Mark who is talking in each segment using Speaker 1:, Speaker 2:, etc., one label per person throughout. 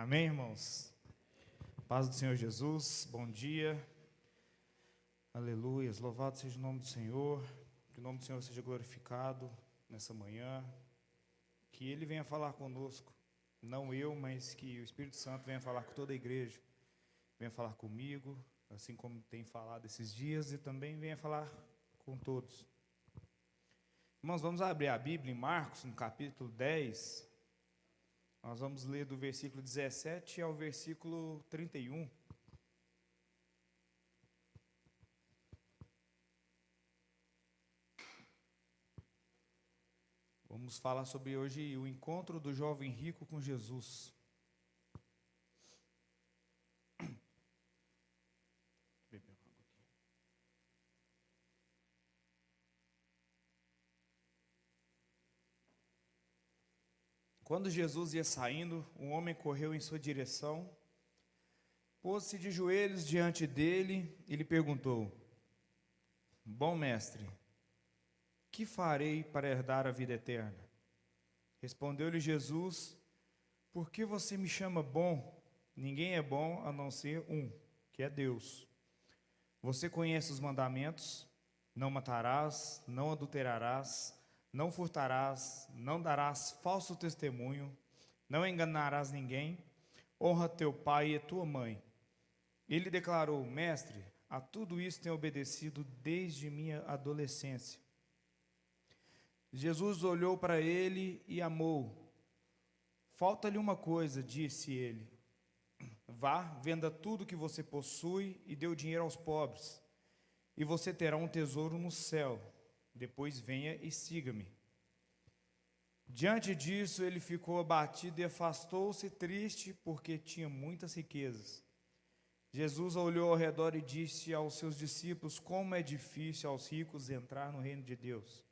Speaker 1: Amém, irmãos? Paz do Senhor Jesus, bom dia. Aleluias, louvado seja o nome do Senhor, que o nome do Senhor seja glorificado nessa manhã, que Ele venha falar conosco, não eu, mas que o Espírito Santo venha falar com toda a igreja, venha falar comigo, assim como tem falado esses dias, e também venha falar com todos. Irmãos, vamos abrir a Bíblia em Marcos, no capítulo 10, nós vamos ler do versículo 17 ao versículo 31. Vamos falar sobre hoje o encontro do jovem rico com Jesus. Quando Jesus ia saindo, um homem correu em sua direção, pôs-se de joelhos diante dele e lhe perguntou: Bom mestre, que farei para herdar a vida eterna? Respondeu-lhe Jesus: Por que você me chama bom? Ninguém é bom a não ser um, que é Deus. Você conhece os mandamentos: não matarás, não adulterarás, não furtarás, não darás falso testemunho, não enganarás ninguém, honra teu pai e tua mãe. Ele declarou: Mestre, a tudo isso tenho obedecido desde minha adolescência. Jesus olhou para ele e amou. Falta-lhe uma coisa, disse ele. Vá, venda tudo que você possui e dê o dinheiro aos pobres, e você terá um tesouro no céu. Depois venha e siga-me. Diante disso, ele ficou abatido e afastou-se triste, porque tinha muitas riquezas. Jesus olhou ao redor e disse aos seus discípulos: Como é difícil aos ricos entrar no reino de Deus.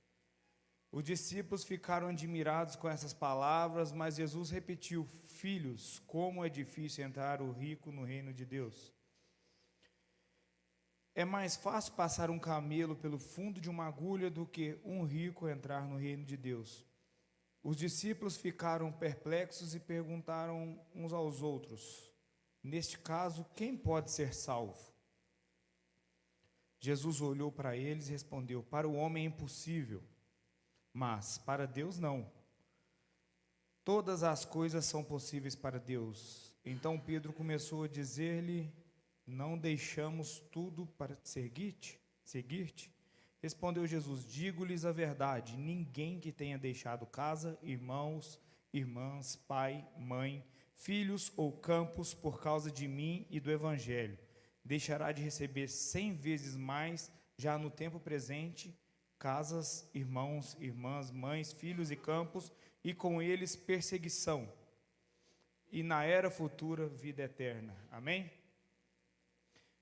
Speaker 1: Os discípulos ficaram admirados com essas palavras, mas Jesus repetiu: Filhos, como é difícil entrar o rico no reino de Deus. É mais fácil passar um camelo pelo fundo de uma agulha do que um rico entrar no reino de Deus. Os discípulos ficaram perplexos e perguntaram uns aos outros: Neste caso, quem pode ser salvo? Jesus olhou para eles e respondeu: Para o homem é impossível, mas para Deus não. Todas as coisas são possíveis para Deus. Então Pedro começou a dizer-lhe: Não deixamos tudo para seguir-te? Respondeu Jesus: Digo-lhes a verdade, ninguém que tenha deixado casa, irmãos, irmãs, pai, mãe, filhos ou campos por causa de mim e do Evangelho, deixará de receber 100 vezes mais já no tempo presente, casas, irmãos, irmãs, mães, filhos e campos, e com eles perseguição, e na era futura vida eterna. Amém?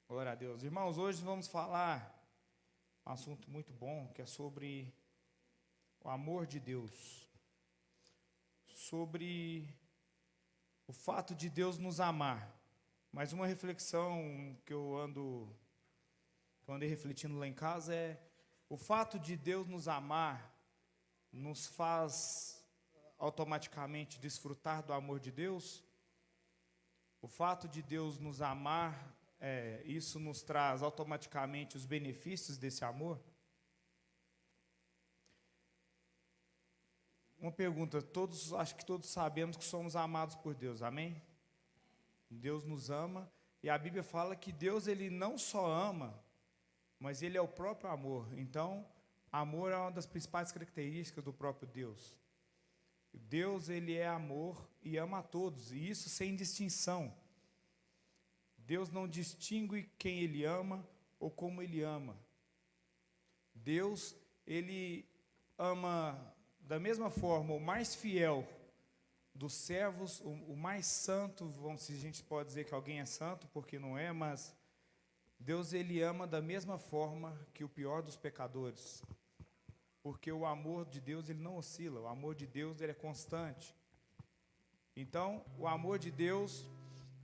Speaker 1: Glória a Deus. Irmãos, hoje vamos falar um assunto muito bom, que é sobre o amor de Deus, sobre o fato de Deus nos amar. Mas uma reflexão que eu andei refletindo lá em casa é: o fato de Deus nos amar nos faz automaticamente desfrutar do amor de Deus? O fato de Deus nos amar, isso nos traz automaticamente os benefícios desse amor? Uma pergunta: acho que todos sabemos que somos amados por Deus, amém? Deus nos ama, e a Bíblia fala que Deus, Ele não só ama, mas Ele é o próprio amor. Então, amor é uma das principais características do próprio Deus. Deus, Ele é amor e ama a todos, e isso sem distinção. Deus não distingue quem Ele ama ou como Ele ama. Deus, Ele ama da mesma forma o mais fiel dos servos, o mais santo. Se a gente pode dizer que alguém é santo, porque não é, mas Deus, Ele ama da mesma forma que o pior dos pecadores, porque o amor de Deus, ele não oscila, o amor de Deus, ele é constante. Então, o amor de Deus,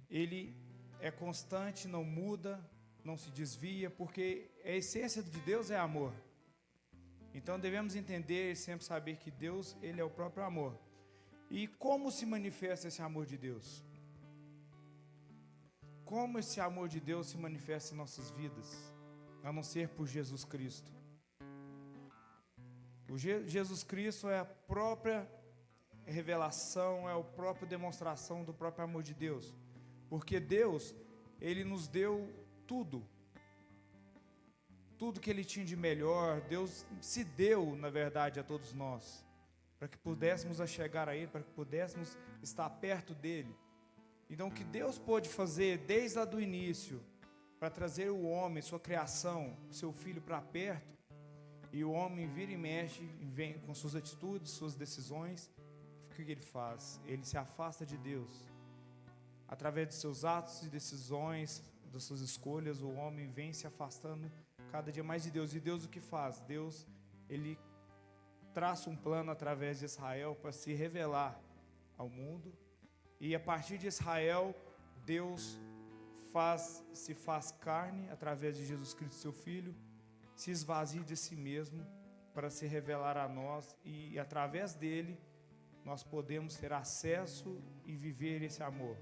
Speaker 1: ele é constante, não muda, não se desvia, porque a essência de Deus é amor. Então, devemos entender e sempre saber que Deus, ele é o próprio amor. E como se manifesta esse amor de Deus? como esse amor de Deus se manifesta em nossas vidas, a não ser por Jesus Cristo. Jesus Cristo é a própria revelação, é a própria demonstração do próprio amor de Deus. Porque Deus, Ele nos deu tudo. Tudo que Ele tinha de melhor. Deus se deu, na verdade, a todos nós, para que pudéssemos chegar a Ele, para que pudéssemos estar perto dEle. Então, o que Deus pôde fazer desde lá do início, para trazer o homem, sua criação, seu filho para perto, e o homem vira e mexe, vem com suas atitudes, suas decisões, o que ele faz? Ele se afasta de Deus. Através de seus atos e decisões, das suas escolhas, o homem vem se afastando cada dia mais de Deus. E Deus o que faz? Deus, Ele traça um plano através de Israel para se revelar ao mundo. E a partir de Israel, Deus se faz carne através de Jesus Cristo, seu Filho, se esvazia de si mesmo para se revelar a nós, e através dele nós podemos ter acesso e viver esse amor.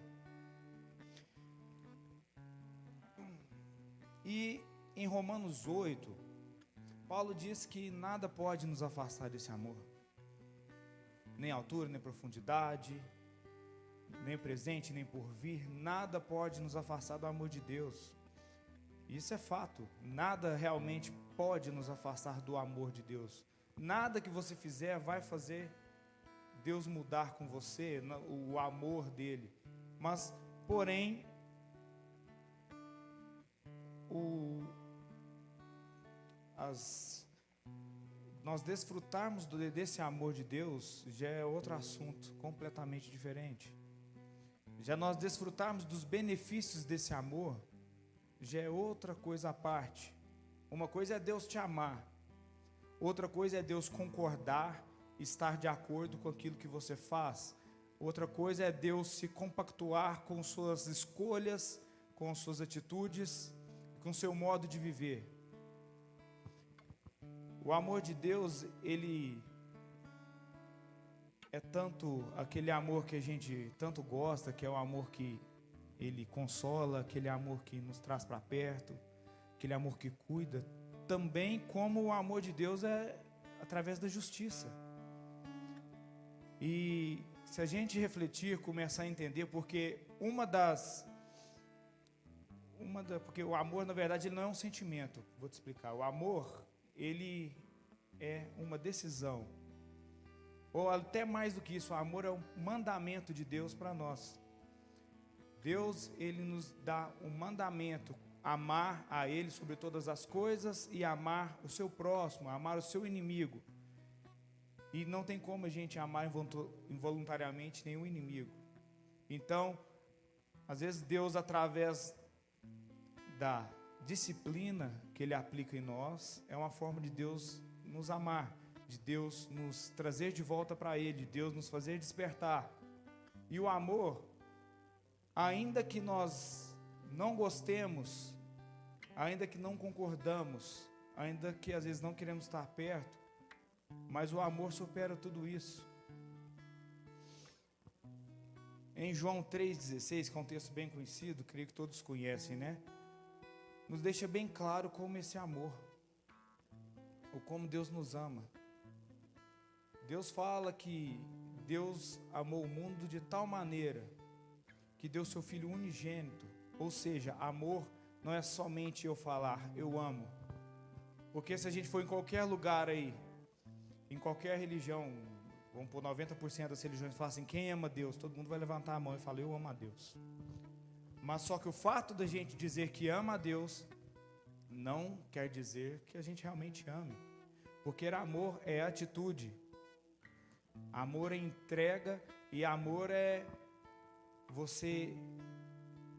Speaker 1: E em Romanos 8, Paulo diz que nada pode nos afastar desse amor, nem altura, nem profundidade, nem presente, nem porvir, nada pode nos afastar do amor de Deus. Isso é fato, nada realmente pode nos afastar do amor de Deus. Nada que você fizer vai fazer Deus mudar com você, o amor dele. Mas, porém, nós desfrutarmos desse amor de Deus já é outro assunto completamente diferente. Já nós desfrutarmos dos benefícios desse amor já é outra coisa à parte. Uma coisa é Deus te amar, outra coisa é Deus concordar, estar de acordo com aquilo que você faz. Outra coisa é Deus se compactuar com suas escolhas, com suas atitudes, com seu modo de viver. O amor de Deus, ele é tanto aquele amor que a gente tanto gosta, que é o amor que ele consola, aquele amor que nos traz para perto, aquele amor que cuida, também como o amor de Deus é através da justiça. E se a gente refletir, começar a entender, porque porque o amor, na verdade, ele não é um sentimento. Vou te explicar. O amor, ele é uma decisão. Ou até mais do que isso, o amor é um mandamento de Deus para nós. Deus, ele nos dá um mandamento, amar a Ele sobre todas as coisas e amar o seu próximo, amar o seu inimigo. E não tem como a gente amar involuntariamente nenhum inimigo. Então, às vezes Deus, através da disciplina que Ele aplica em nós, é uma forma de Deus nos amar, de Deus nos trazer de volta para Ele, de Deus nos fazer despertar. E o amor, ainda que nós não gostemos, ainda que não concordamos, ainda que às vezes não queremos estar perto, mas o amor supera tudo isso. Em João 3,16, que é um texto bem conhecido, creio que todos conhecem, né? Nos deixa bem claro como esse amor, ou como Deus nos ama. Deus fala que Deus amou o mundo de tal maneira que deu seu Filho unigênito. Ou seja, amor não é somente eu falar, eu amo. Porque se a gente for em qualquer lugar aí, em qualquer religião, vamos por 90% das religiões, falam assim, quem ama Deus? Todo mundo vai levantar a mão e falar, eu amo a Deus. Mas só que o fato da gente dizer que ama a Deus, não quer dizer que a gente realmente ame. Porque amor é atitude. Amor é entrega e amor é você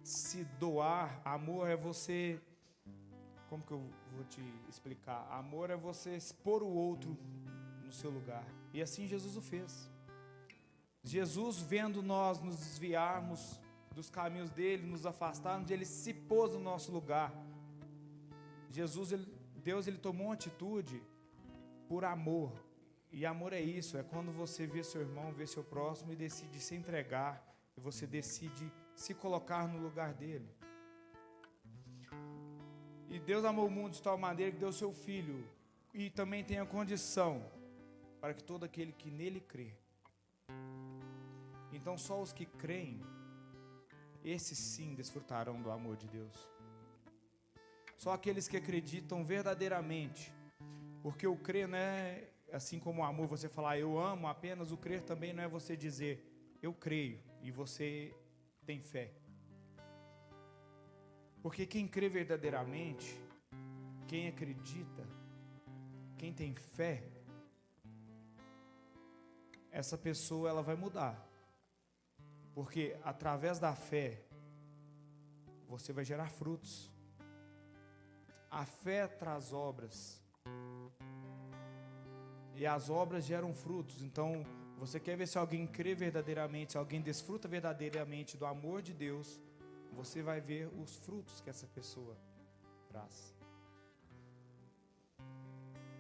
Speaker 1: se doar. Amor é você, como que eu vou te explicar? Amor é você expor o outro no seu lugar. E assim Jesus o fez. Jesus, vendo nós nos desviarmos dos caminhos dele, nos afastarmos, ele se pôs no nosso lugar. Deus, ele tomou uma atitude por amor. E amor é isso, é quando você vê seu irmão, vê seu próximo e decide se entregar, e você decide se colocar no lugar dele. E Deus amou o mundo de tal maneira que deu seu Filho, e também tem a condição para que todo aquele que nele crê. Então só os que creem, esses sim desfrutarão do amor de Deus. Só aqueles que acreditam verdadeiramente, porque o crer não é assim como o amor, você falar eu amo apenas, o crer também não é você dizer eu creio e você tem fé. Porque quem crê verdadeiramente, quem acredita, quem tem fé, essa pessoa ela vai mudar. Porque através da fé, você vai gerar frutos. A fé traz obras. E as obras geram frutos. Então, você quer ver se alguém crê verdadeiramente, se alguém desfruta verdadeiramente do amor de Deus, você vai ver os frutos que essa pessoa traz.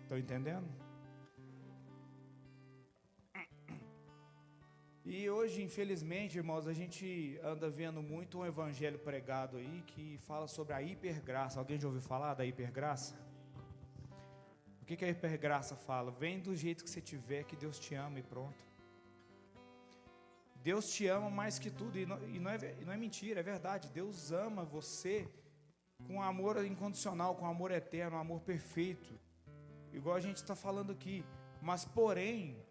Speaker 1: Estão entendendo? E hoje, infelizmente, irmãos, a gente anda vendo muito um evangelho pregado aí que fala sobre a hipergraça. Alguém já ouviu falar da hipergraça? O que a hipergraça fala? Vem do jeito que você tiver, que Deus te ama e pronto. Deus te ama mais que tudo, e não é mentira, é verdade. Deus ama você com amor incondicional, com amor eterno, amor perfeito, igual a gente está falando aqui. Mas porém,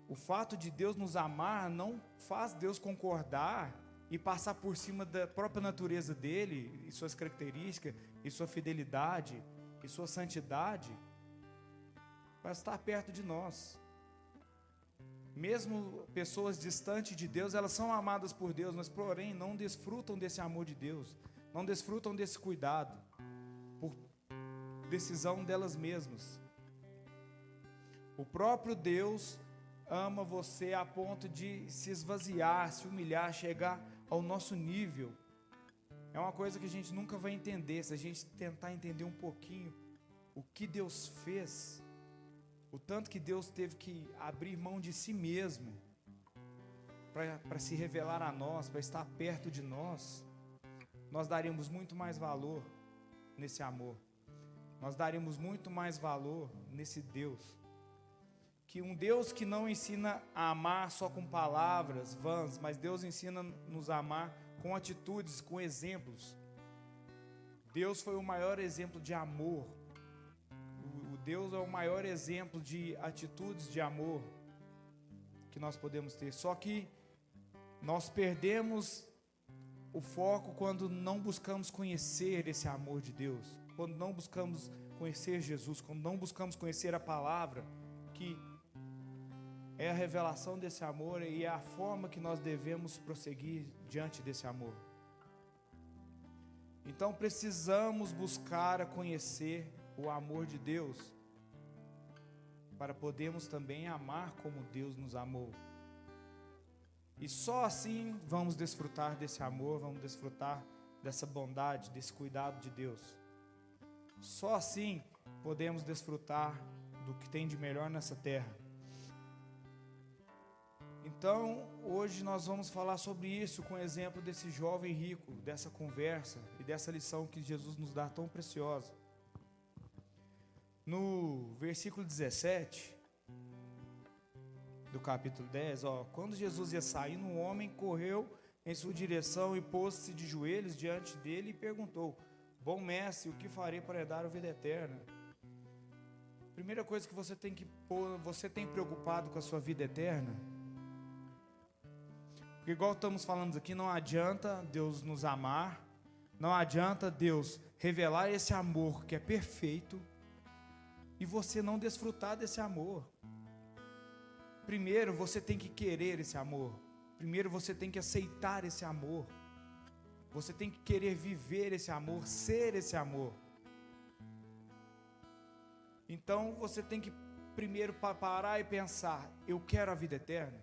Speaker 1: o fato de Deus nos amar não faz Deus concordar e passar por cima da própria natureza dele, e suas características, e sua fidelidade, e sua santidade, para estar perto de nós. Mesmo pessoas distantes de Deus, elas são amadas por Deus, mas porém não desfrutam desse amor de Deus, não desfrutam desse cuidado, por decisão delas mesmas. O próprio Deus ama você a ponto de se esvaziar, se humilhar, chegar ao nosso nível. É uma coisa que a gente nunca vai entender, se a gente tentar entender um pouquinho o que Deus fez, o tanto que Deus teve que abrir mão de si mesmo para se revelar a nós, para estar perto de nós. Nós daríamos muito mais valor nesse amor, nós daríamos muito mais valor nesse Deus, que um Deus que não ensina a amar só com palavras vãs, mas Deus ensina-nos a amar com atitudes, com exemplos. Deus foi o maior exemplo de amor. O Deus é o maior exemplo de atitudes de amor que nós podemos ter. Só que nós perdemos o foco quando não buscamos conhecer esse amor de Deus, quando não buscamos conhecer Jesus, quando não buscamos conhecer a palavra, que é a revelação desse amor e é a forma que nós devemos prosseguir diante desse amor. Então precisamos buscar a conhecer o amor de Deus, para podermos também amar como Deus nos amou. E só assim vamos desfrutar desse amor, vamos desfrutar dessa bondade, desse cuidado de Deus. Só assim podemos desfrutar do que tem de melhor nessa terra. Então, hoje nós vamos falar sobre isso com o exemplo desse jovem rico, dessa conversa e dessa lição que Jesus nos dá tão preciosa. No versículo 17 do capítulo 10, quando Jesus ia saindo, um homem correu em sua direção e pôs-se de joelhos diante dele e perguntou: bom mestre, o que farei para herdar a vida eterna? Primeira coisa que você tem que pôr, você tem preocupado com a sua vida eterna? Porque igual estamos falando aqui, não adianta Deus nos amar, não adianta Deus revelar esse amor que é perfeito e você não desfrutar desse amor. Primeiro você tem que querer esse amor, primeiro você tem que aceitar esse amor, você tem que querer viver esse amor, ser esse amor. Então você tem que primeiro parar e pensar: eu quero a vida eterna?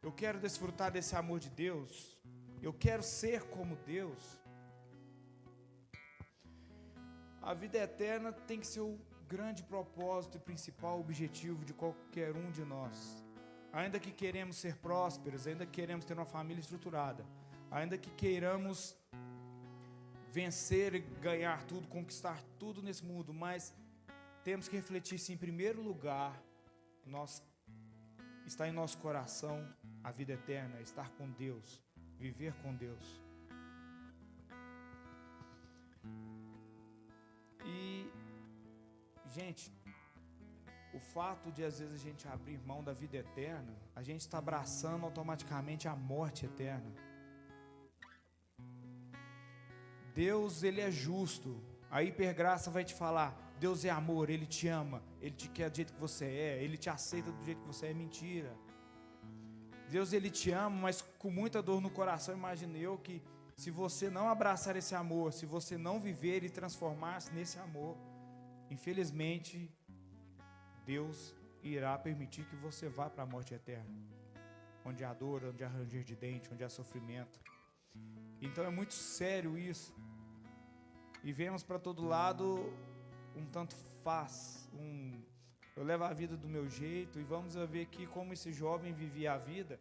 Speaker 1: Eu quero desfrutar desse amor de Deus? Eu quero ser como Deus? A vida eterna tem que ser o grande propósito e principal objetivo de qualquer um de nós. Ainda que queremos ser prósperos, ainda que queremos ter uma família estruturada, ainda que queiramos vencer e ganhar tudo, conquistar tudo nesse mundo, mas temos que refletir se em primeiro lugar está em nosso coração a vida eterna, estar com Deus, viver com Deus. E, gente, o fato de às vezes a gente abrir mão da vida eterna, a gente está abraçando automaticamente a morte eterna. Deus, Ele é justo. A hipergraça vai te falar: Deus é amor, Ele te ama, Ele te quer do jeito que você é, Ele te aceita do jeito que você é. Mentira. Deus, Ele te ama, mas com muita dor no coração, imagino eu, que se você não abraçar esse amor, se você não viver e transformar-se nesse amor, infelizmente, Deus irá permitir que você vá para a morte eterna, onde há dor, onde há ranger de dente, onde há sofrimento. Então é muito sério isso. E vemos para todo lado um tanto faz, eu levo a vida do meu jeito, e vamos ver aqui como esse jovem vivia a vida.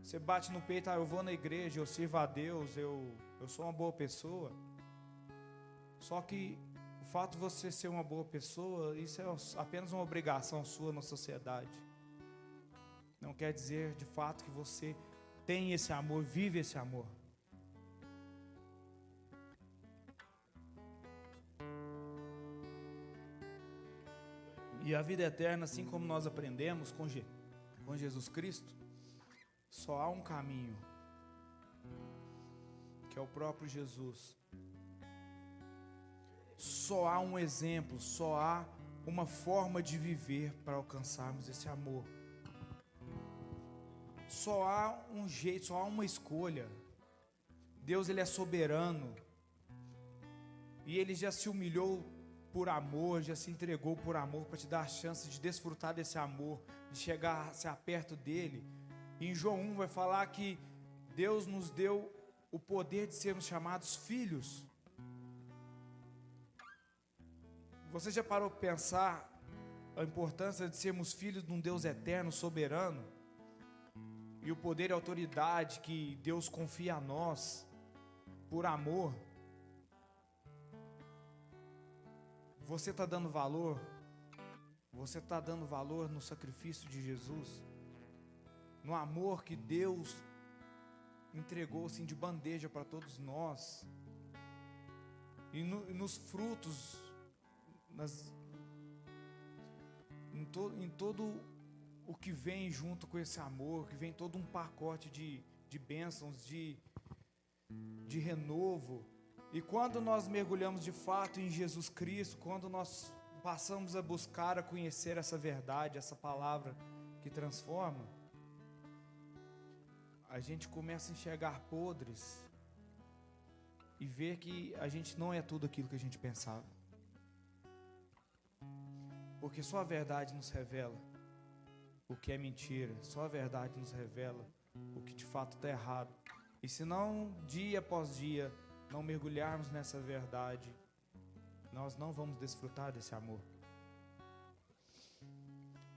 Speaker 1: Você bate no peito: eu vou na igreja, eu sirvo a Deus, eu sou uma boa pessoa. Só que o fato de você ser uma boa pessoa, isso é apenas uma obrigação sua na sociedade. Não quer dizer de fato que você tem esse amor, vive esse amor. E a vida eterna, assim como nós aprendemos com Jesus Cristo, só há um caminho, que é o próprio Jesus. Só há um exemplo, só há uma forma de viver para alcançarmos esse amor. Só há um jeito, só há uma escolha. Deus, Ele é soberano, e Ele já se humilhou por amor, já se entregou por amor, para te dar a chance de desfrutar desse amor, de chegar a ser perto dele. E em João 1 vai falar que Deus nos deu o poder de sermos chamados filhos. Você já parou para pensar a importância de sermos filhos de um Deus eterno, soberano, e o poder e a autoridade que Deus confia a nós por amor? Você está dando valor? Você está dando valor no sacrifício de Jesus? No amor que Deus entregou assim de bandeja para todos nós? E nos frutos, em todo o que vem junto com esse amor, que vem todo um pacote de bênçãos, de renovo. E quando nós mergulhamos de fato em Jesus Cristo, quando nós passamos a buscar, a conhecer essa verdade, essa palavra que transforma, a gente começa a enxergar podres e ver que a gente não é tudo aquilo que a gente pensava. Porque só a verdade nos revela o que é mentira, só a verdade nos revela o que de fato está errado. E se não, dia após dia, não mergulharmos nessa verdade, nós não vamos desfrutar desse amor.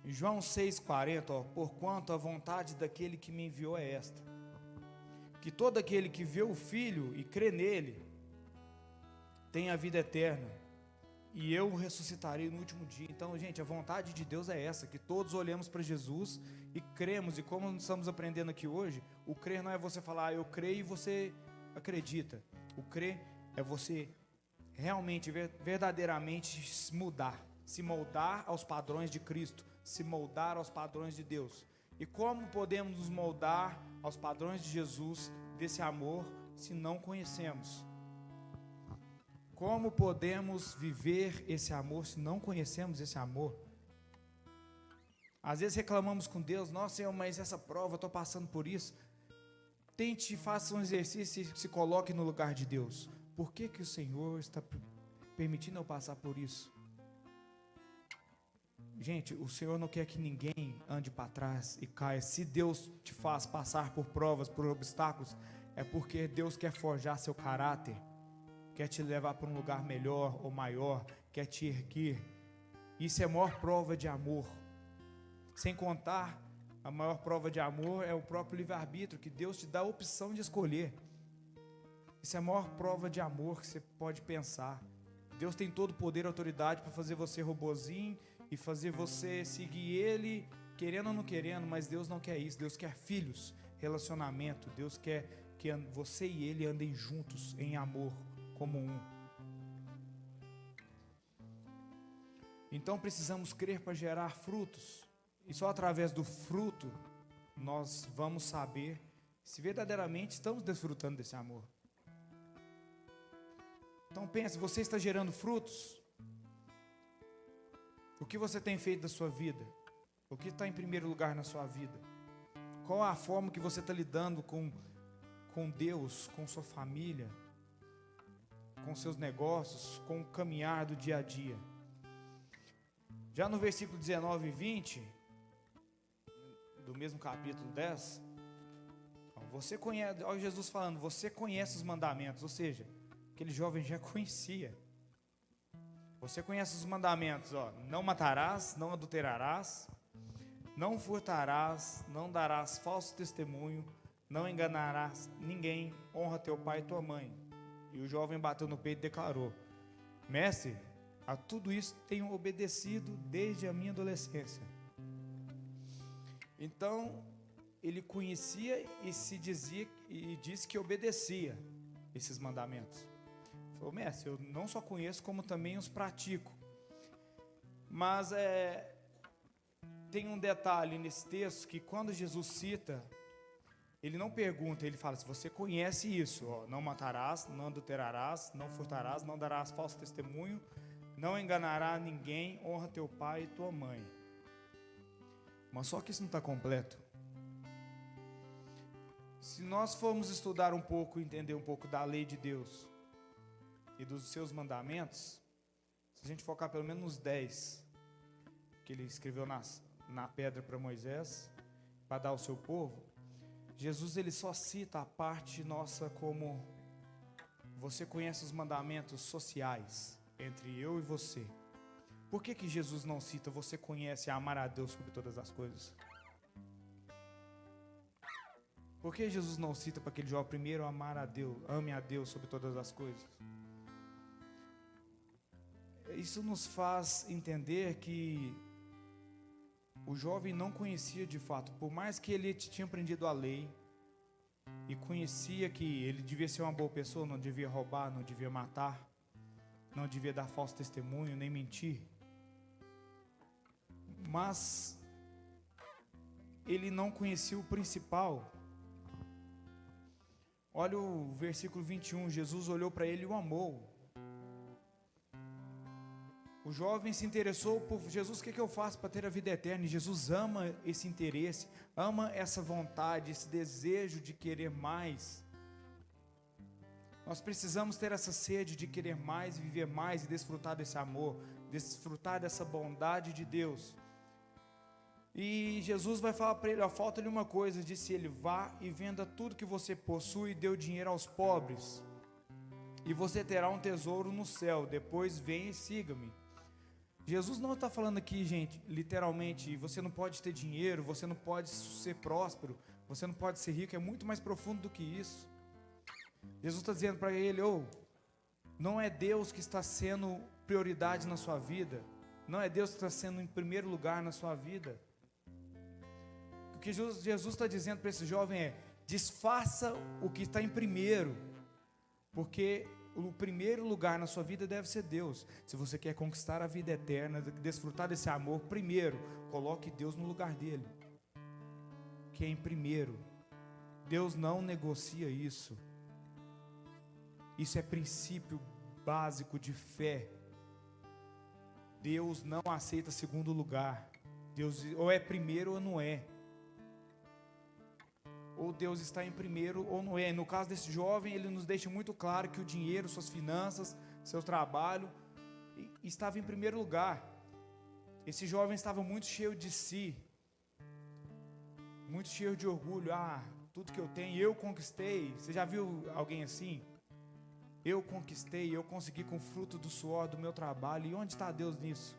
Speaker 1: Em João 6,40, porquanto a vontade daquele que me enviou é esta, que todo aquele que vê o Filho e crê nele, tem a vida eterna, e eu o ressuscitarei no último dia. Então, gente, a vontade de Deus é essa, que todos olhemos para Jesus e cremos. E como estamos aprendendo aqui hoje, o crer não é você falar: eu creio e você acredita. O crer é você realmente, verdadeiramente mudar, se moldar aos padrões de Cristo, se moldar aos padrões de Deus. E como podemos nos moldar aos padrões de Jesus, desse amor, se não conhecemos? Como podemos viver esse amor se não conhecemos esse amor? Às vezes reclamamos com Deus: nossa, Senhor, mas essa prova, eu estou passando por isso. Tente, faça um exercício e se coloque no lugar de Deus. Por que o Senhor está permitindo eu passar por isso? Gente, o Senhor não quer que ninguém ande para trás e caia. Se Deus te faz passar por provas, por obstáculos, é porque Deus quer forjar seu caráter, quer te levar para um lugar melhor ou maior, quer te erguer. Isso é a maior prova de amor. Sem contar, a maior prova de amor é o próprio livre-arbítrio, que Deus te dá a opção de escolher. Isso é a maior prova de amor que você pode pensar. Deus tem todo o poder e autoridade para fazer você robozinho e fazer você seguir Ele, querendo ou não querendo, mas Deus não quer isso. Deus quer filhos, relacionamento. Deus quer que você e Ele andem juntos em amor, como um. Então precisamos crer para gerar frutos. E só através do fruto nós vamos saber se verdadeiramente estamos desfrutando desse amor. Então pense, você está gerando frutos? O que você tem feito da sua vida? O que está em primeiro lugar na sua vida? Qual a forma que você está lidando com Deus, com sua família, com seus negócios, com o caminhar do dia a dia? Já no versículo 19 e 20, do mesmo capítulo 10, você conhece, olha Jesus falando, você conhece os mandamentos, ou seja, aquele jovem já conhecia. Você conhece os mandamentos, não matarás, não adulterarás, não furtarás, não darás falso testemunho, não enganarás ninguém, honra teu pai e tua mãe. E o jovem bateu no peito e declarou: mestre, a tudo isso tenho obedecido desde a minha adolescência. Então, ele conhecia e se dizia e disse que obedecia esses mandamentos. Falou: mestre, eu não só conheço, como também os pratico. Mas tem um detalhe nesse texto que quando Jesus cita, ele não pergunta, ele fala: se você conhece isso, não matarás, não adulterarás, não furtarás, não darás falso testemunho, não enganará ninguém, honra teu pai e tua mãe. Mas só que isso não está completo. Se nós formos estudar um pouco, entender um pouco da lei de Deus e dos seus mandamentos, se a gente focar pelo menos nos 10 que ele escreveu na pedra para Moisés, para dar ao seu povo, Jesus ele só cita a parte nossa como: você conhece os mandamentos sociais entre eu e você. Por que Jesus não cita: você conhece amar a Deus sobre todas as coisas? Por que Jesus não cita para aquele jovem primeiro amar a Deus, ame a Deus sobre todas as coisas? Isso nos faz entender que o jovem não conhecia de fato, por mais que ele tinha aprendido a lei e conhecia que ele devia ser uma boa pessoa, não devia roubar, não devia matar, não devia dar falso testemunho, nem mentir. Mas ele não conhecia o principal. Olha o versículo 21, Jesus olhou para ele e o amou. O jovem se interessou por Jesus: o que eu faço para ter a vida eterna? E Jesus ama esse interesse, ama essa vontade, esse desejo de querer mais. Nós precisamos ter essa sede de querer mais, viver mais e desfrutar desse amor, desfrutar dessa bondade de Deus. E Jesus vai falar para ele: falta-lhe uma coisa. Disse ele: vá e venda tudo que você possui e dê o dinheiro aos pobres, e você terá um tesouro no céu. Depois venha e siga-me. Jesus não está falando aqui, gente, literalmente, você não pode ter dinheiro, você não pode ser próspero, você não pode ser rico. É muito mais profundo do que isso. Jesus está dizendo para ele: não é Deus que está sendo prioridade na sua vida, não é Deus que está sendo em primeiro lugar na sua vida. O que Jesus está dizendo para esse jovem é: desfaça o que está em primeiro, porque o primeiro lugar na sua vida deve ser Deus. Se você quer conquistar a vida eterna, desfrutar desse amor, primeiro, coloque Deus no lugar dele, que é em primeiro. Deus não negocia isso. Isso é princípio básico de fé. Deus não aceita segundo lugar. Deus ou é primeiro ou não é. Ou Deus está em primeiro ou não é. No caso desse jovem, ele nos deixa muito claro que o dinheiro, suas finanças, seu trabalho estava em primeiro lugar. Esse jovem estava muito cheio de si, muito cheio de orgulho. Tudo que eu tenho, eu conquistei. Você já viu alguém assim? Eu conquistei, eu consegui com o fruto do suor do meu trabalho. E onde está Deus nisso?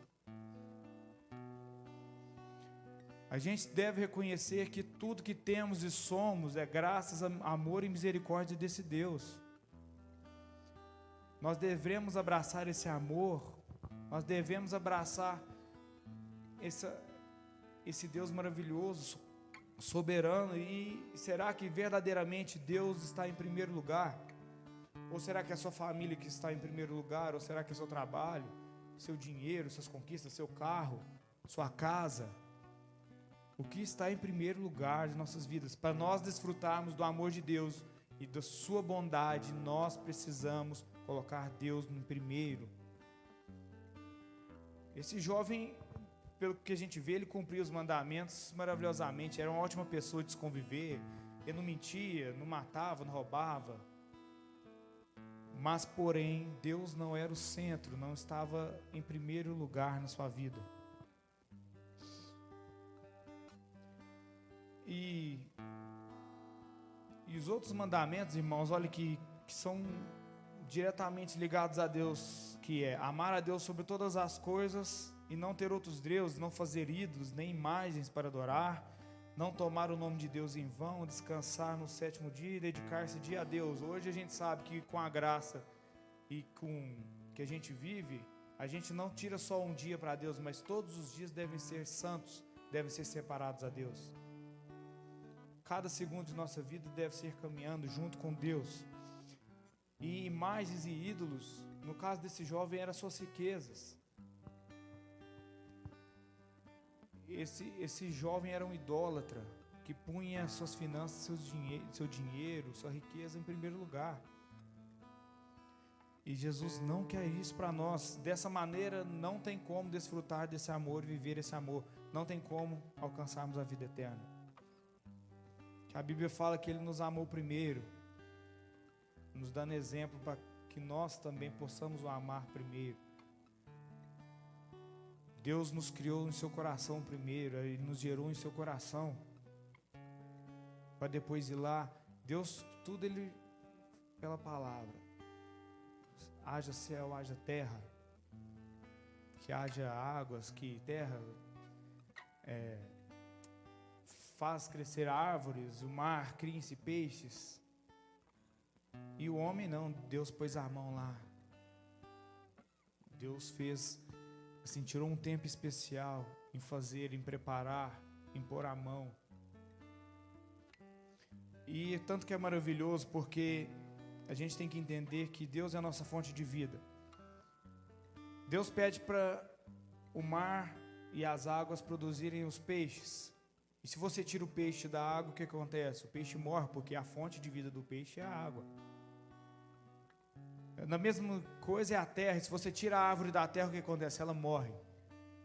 Speaker 1: A gente deve reconhecer que tudo que temos e somos é graças ao amor e misericórdia desse Deus. Nós devemos abraçar esse amor, nós devemos abraçar esse Deus maravilhoso, soberano. E será que verdadeiramente Deus está em primeiro lugar? Ou será que é a sua família que está em primeiro lugar? Ou será que é o seu trabalho, seu dinheiro, suas conquistas, seu carro, sua casa? O que está em primeiro lugar de nossas vidas? Para nós desfrutarmos do amor de Deus e da sua bondade, nós precisamos colocar Deus em primeiro. Esse jovem, pelo que a gente vê, ele cumpria os mandamentos maravilhosamente, era uma ótima pessoa de se conviver, ele não mentia, não matava, não roubava. Mas, porém, Deus não era o centro, não estava em primeiro lugar na sua vida. E os outros mandamentos, irmãos, olha que são diretamente ligados a Deus, que é amar a Deus sobre todas as coisas e não ter outros deuses, não fazer ídolos, nem imagens para adorar, não tomar o nome de Deus em vão, descansar no sétimo dia e dedicar-se dia a Deus. Hoje a gente sabe que com a graça e com que a gente vive, a gente não tira só um dia para Deus, mas todos os dias devem ser santos, devem ser separados a Deus. Cada segundo de nossa vida deve ser caminhando junto com Deus. E imagens e ídolos, no caso desse jovem, eram suas riquezas. Esse jovem era um idólatra, que punha suas finanças, seu dinheiro, sua riqueza em primeiro lugar. E Jesus não quer isso para nós. Dessa maneira não tem como desfrutar desse amor, viver esse amor. Não tem como alcançarmos a vida eterna. A Bíblia fala que Ele nos amou primeiro, nos dando exemplo para que nós também possamos o amar primeiro. Deus nos criou em seu coração primeiro, Ele nos gerou em seu coração, para depois ir lá. Deus, tudo Ele, pela palavra, haja céu, haja terra, que haja águas, que terra faz crescer árvores, o mar cria-se peixes. E o homem não, Deus pôs a mão lá. Deus fez, assim, tirou um tempo especial em fazer, em preparar, em pôr a mão. E tanto que é maravilhoso, porque a gente tem que entender que Deus é a nossa fonte de vida. Deus pede para o mar e as águas produzirem os peixes. E se você tira o peixe da água, o que acontece? O peixe morre, porque a fonte de vida do peixe é a água. Na mesma coisa é a terra. Se você tira a árvore da terra, o que acontece? Ela morre.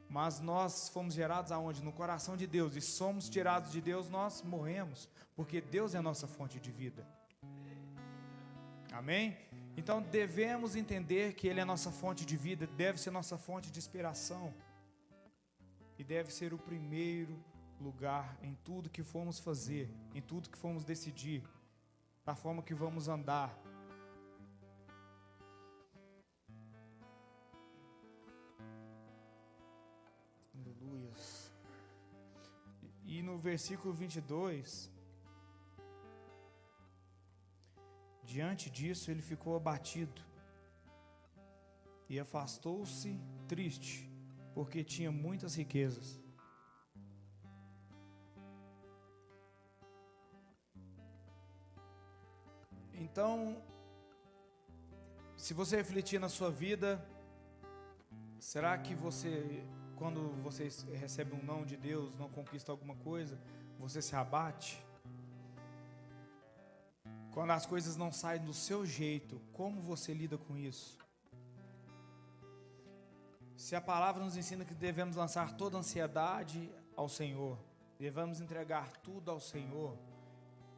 Speaker 1: Mas nós fomos gerados aonde? No coração de Deus. E somos tirados de Deus, nós morremos, porque Deus é a nossa fonte de vida. Amém? Então devemos entender que Ele é a nossa fonte de vida, deve ser nossa fonte de inspiração. E deve ser o primeiro lugar em tudo que formos fazer, em tudo que formos decidir, da forma que vamos andar. Aleluias. E no versículo 22, diante disso ele ficou abatido e afastou-se triste, porque tinha muitas riquezas. Então, se você refletir na sua vida, será que você, quando você recebe um não de Deus, não conquista alguma coisa, você se abate? Quando as coisas não saem do seu jeito, como você lida com isso? Se a palavra nos ensina que devemos lançar toda a ansiedade ao Senhor, devemos entregar tudo ao Senhor,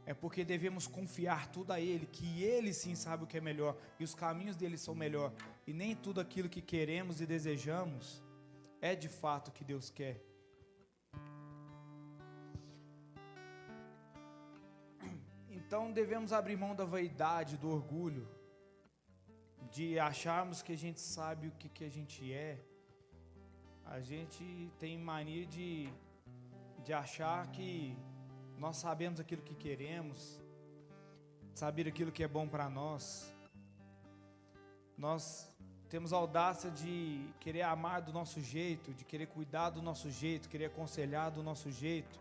Speaker 1: é porque devemos confiar tudo a Ele, que Ele sim sabe o que é melhor, e os caminhos dele são melhor, e nem tudo aquilo que queremos e desejamos é de fato o que Deus quer. Então devemos abrir mão da vaidade, do orgulho, de acharmos que a gente sabe o que a gente é. A gente tem mania de achar que nós sabemos aquilo que queremos, saber aquilo que é bom para nós. Nós temos a audácia de querer amar do nosso jeito, de querer cuidar do nosso jeito, querer aconselhar do nosso jeito.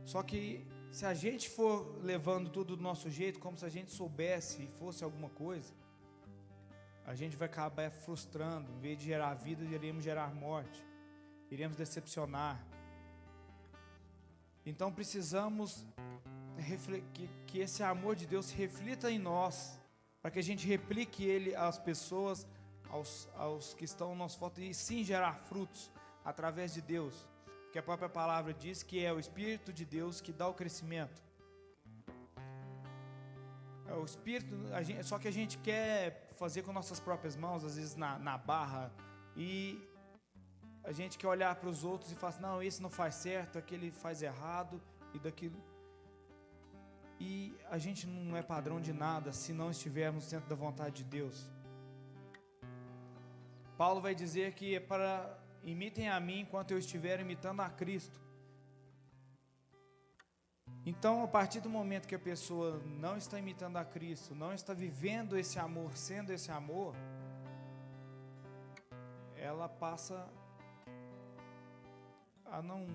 Speaker 1: Só que se a gente for levando tudo do nosso jeito, como se a gente soubesse e fosse alguma coisa, a gente vai acabar frustrando. Em vez de gerar vida, iremos gerar morte, iremos decepcionar. Então precisamos que esse amor de Deus se reflita em nós, para que a gente replique ele às pessoas, aos que estão ao nosso volta, e sim gerar frutos através de Deus, porque a própria palavra diz que é o Espírito de Deus que dá o crescimento. É o Espírito, só que a gente quer fazer com nossas próprias mãos, às vezes na barra, e a gente quer olhar para os outros e falar assim, não, esse não faz certo, aquele faz errado, e daquilo. E a gente não é padrão de nada se não estivermos dentro da vontade de Deus. Paulo vai dizer que é para imitem a mim enquanto eu estiver imitando a Cristo. Então, a partir do momento que a pessoa não está imitando a Cristo, não está vivendo esse amor, sendo esse amor, ela passa a não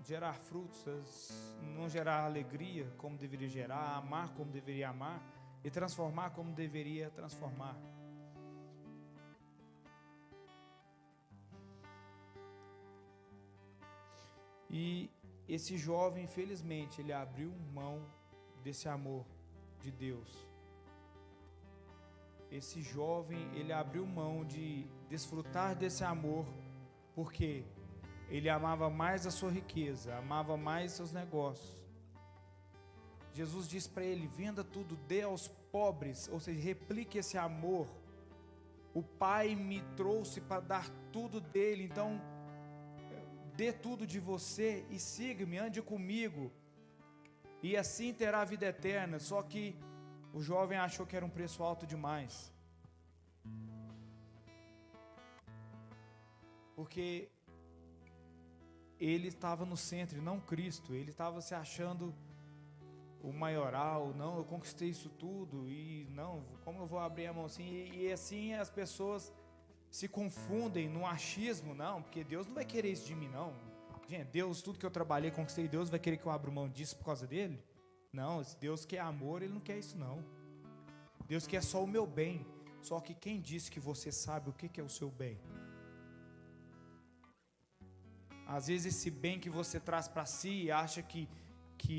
Speaker 1: gerar frutos, não gerar alegria como deveria gerar, amar como deveria amar e transformar como deveria transformar. E esse jovem, infelizmente, ele abriu mão desse amor de Deus. Esse jovem, ele abriu mão de desfrutar desse amor, porque ele amava mais a sua riqueza, amava mais seus negócios. Jesus disse para ele, venda tudo, dê aos pobres, ou seja, replique esse amor. O Pai me trouxe para dar tudo dele, então dê tudo de você e siga-me, ande comigo, e assim terá a vida eterna. Só que o jovem achou que era um preço alto demais, porque ele estava no centro e não Cristo. Ele estava se achando o maioral. Não, eu conquistei isso tudo, e não, como eu vou abrir a mão assim? E assim as pessoas se confundem no achismo. Não, porque Deus não vai querer isso de mim, não. Gente, Deus, tudo que eu trabalhei, conquistei, Deus vai querer que eu abra mão disso por causa dele? Não, se Deus quer amor, Ele não quer isso não. Deus quer só o meu bem. Só que quem disse que você sabe o que é o seu bem? Às vezes esse bem que você traz para si e acha que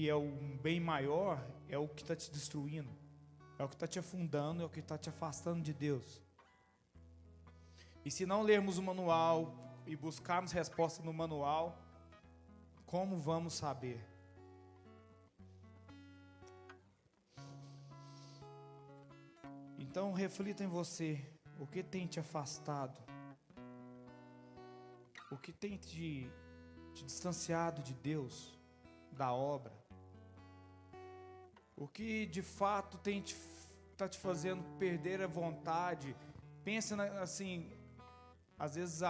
Speaker 1: é um bem maior, é o que está te destruindo, é o que está te afundando, é o que está te afastando de Deus. E se não lermos o manual e buscarmos resposta no manual, como vamos saber? Então reflita em você, o que tem te afastado? O que tem te distanciado de Deus, da obra? O que de fato está te fazendo perder a vontade? Pensa assim, às vezes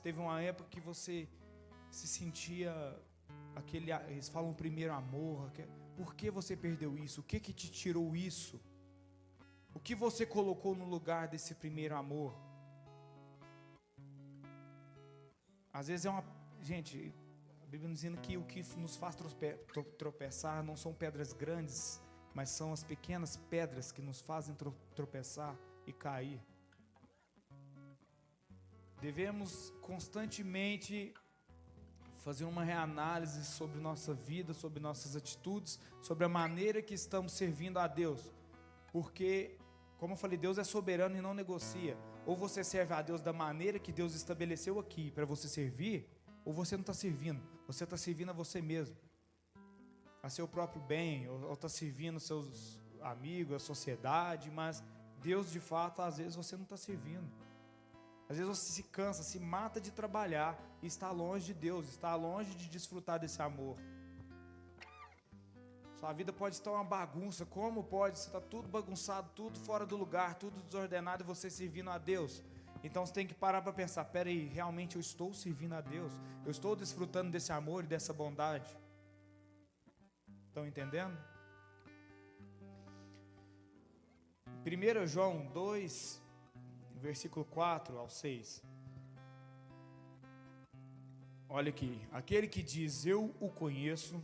Speaker 1: teve uma época que você se sentia eles falam primeiro amor. Por que você perdeu isso? O que te tirou isso? O que você colocou no lugar desse primeiro amor? Às vezes gente, a Bíblia nos ensina que o que nos faz tropeçar não são pedras grandes, mas são as pequenas pedras que nos fazem tropeçar e cair. Devemos constantemente fazer uma reanálise sobre nossa vida, sobre nossas atitudes, sobre a maneira que estamos servindo a Deus. Porque, como eu falei, Deus é soberano e não negocia. Ou você serve a Deus da maneira que Deus estabeleceu aqui para você servir, ou você não está servindo. Você está servindo a você mesmo, a seu próprio bem, ou está servindo seus amigos, a sociedade. Mas Deus, de fato, às vezes você não está servindo. Às vezes você se cansa, se mata de trabalhar e está longe de Deus, está longe de desfrutar desse amor. Sua vida pode estar uma bagunça. Como pode? Você está tudo bagunçado, tudo fora do lugar, tudo desordenado, e você servindo a Deus. Então você tem que parar para pensar, peraí, realmente eu estou servindo a Deus? Eu estou desfrutando desse amor e dessa bondade? Estão entendendo? 1 João 2, versículo 4 ao 6. Olha aqui, aquele que diz eu o conheço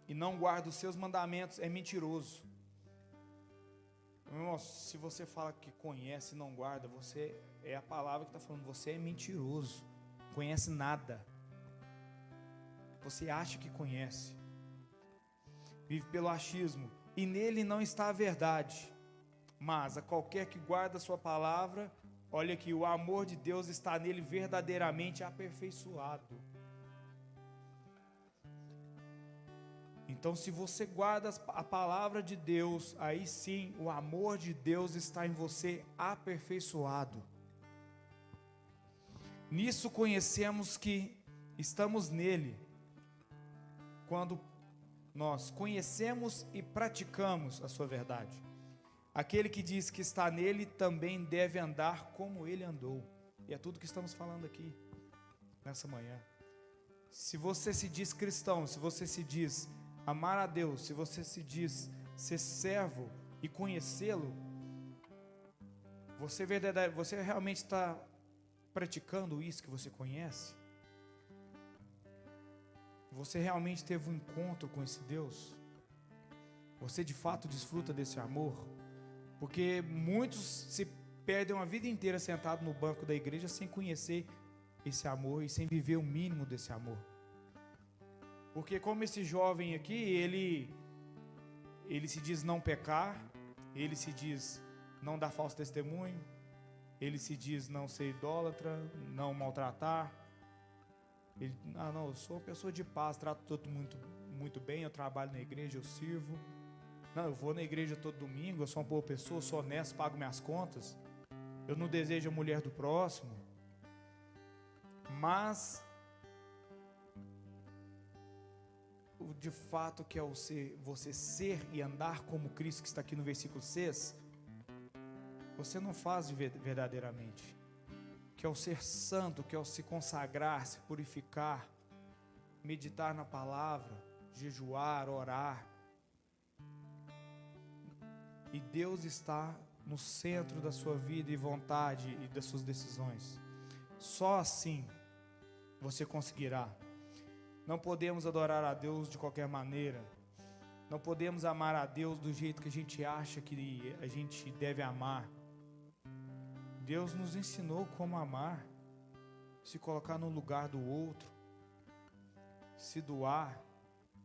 Speaker 1: e não guarda os seus mandamentos é mentiroso. Irmão, se você fala que conhece e não guarda, você é a palavra que está falando, você é mentiroso, não conhece nada. Você acha que conhece, vive pelo achismo, e nele não está a verdade. Mas a qualquer que guarda a sua palavra, olha aqui, o amor de Deus está nele verdadeiramente aperfeiçoado. Então, se você guarda a palavra de Deus, aí sim, o amor de Deus está em você aperfeiçoado. Nisso conhecemos que estamos nele, quando nós conhecemos e praticamos a sua verdade. Aquele que diz que está nele também deve andar como ele andou. E é tudo que estamos falando aqui, nessa manhã. Se você se diz cristão, se você se diz amar a Deus, se você se diz ser servo e conhecê-lo, você realmente está praticando isso que você conhece? Você realmente teve um encontro com esse Deus? Você de fato desfruta desse amor? Porque muitos se perdem uma vida inteira sentado no banco da igreja sem conhecer esse amor e sem viver o mínimo desse amor. Porque como esse jovem aqui, ele se diz não pecar, ele se diz não dar falso testemunho, ele se diz não ser idólatra, não maltratar. Ele, não, eu sou uma pessoa de paz, trato todo mundo muito bem, eu trabalho na igreja, eu sirvo. Não, eu vou na igreja todo domingo, eu sou uma boa pessoa, sou honesto, pago minhas contas. Eu não desejo a mulher do próximo. Mas o de fato que é você ser e andar como Cristo, que está aqui no versículo 6, você não faz verdadeiramente. Que é o ser santo, que é o se consagrar, se purificar, meditar na palavra, jejuar, orar. E Deus está no centro da sua vida e vontade e das suas decisões. Só assim você conseguirá. Não podemos adorar a Deus de qualquer maneira. Não podemos amar a Deus do jeito que a gente acha que a gente deve amar. Deus nos ensinou como amar, se colocar no lugar do outro, se doar,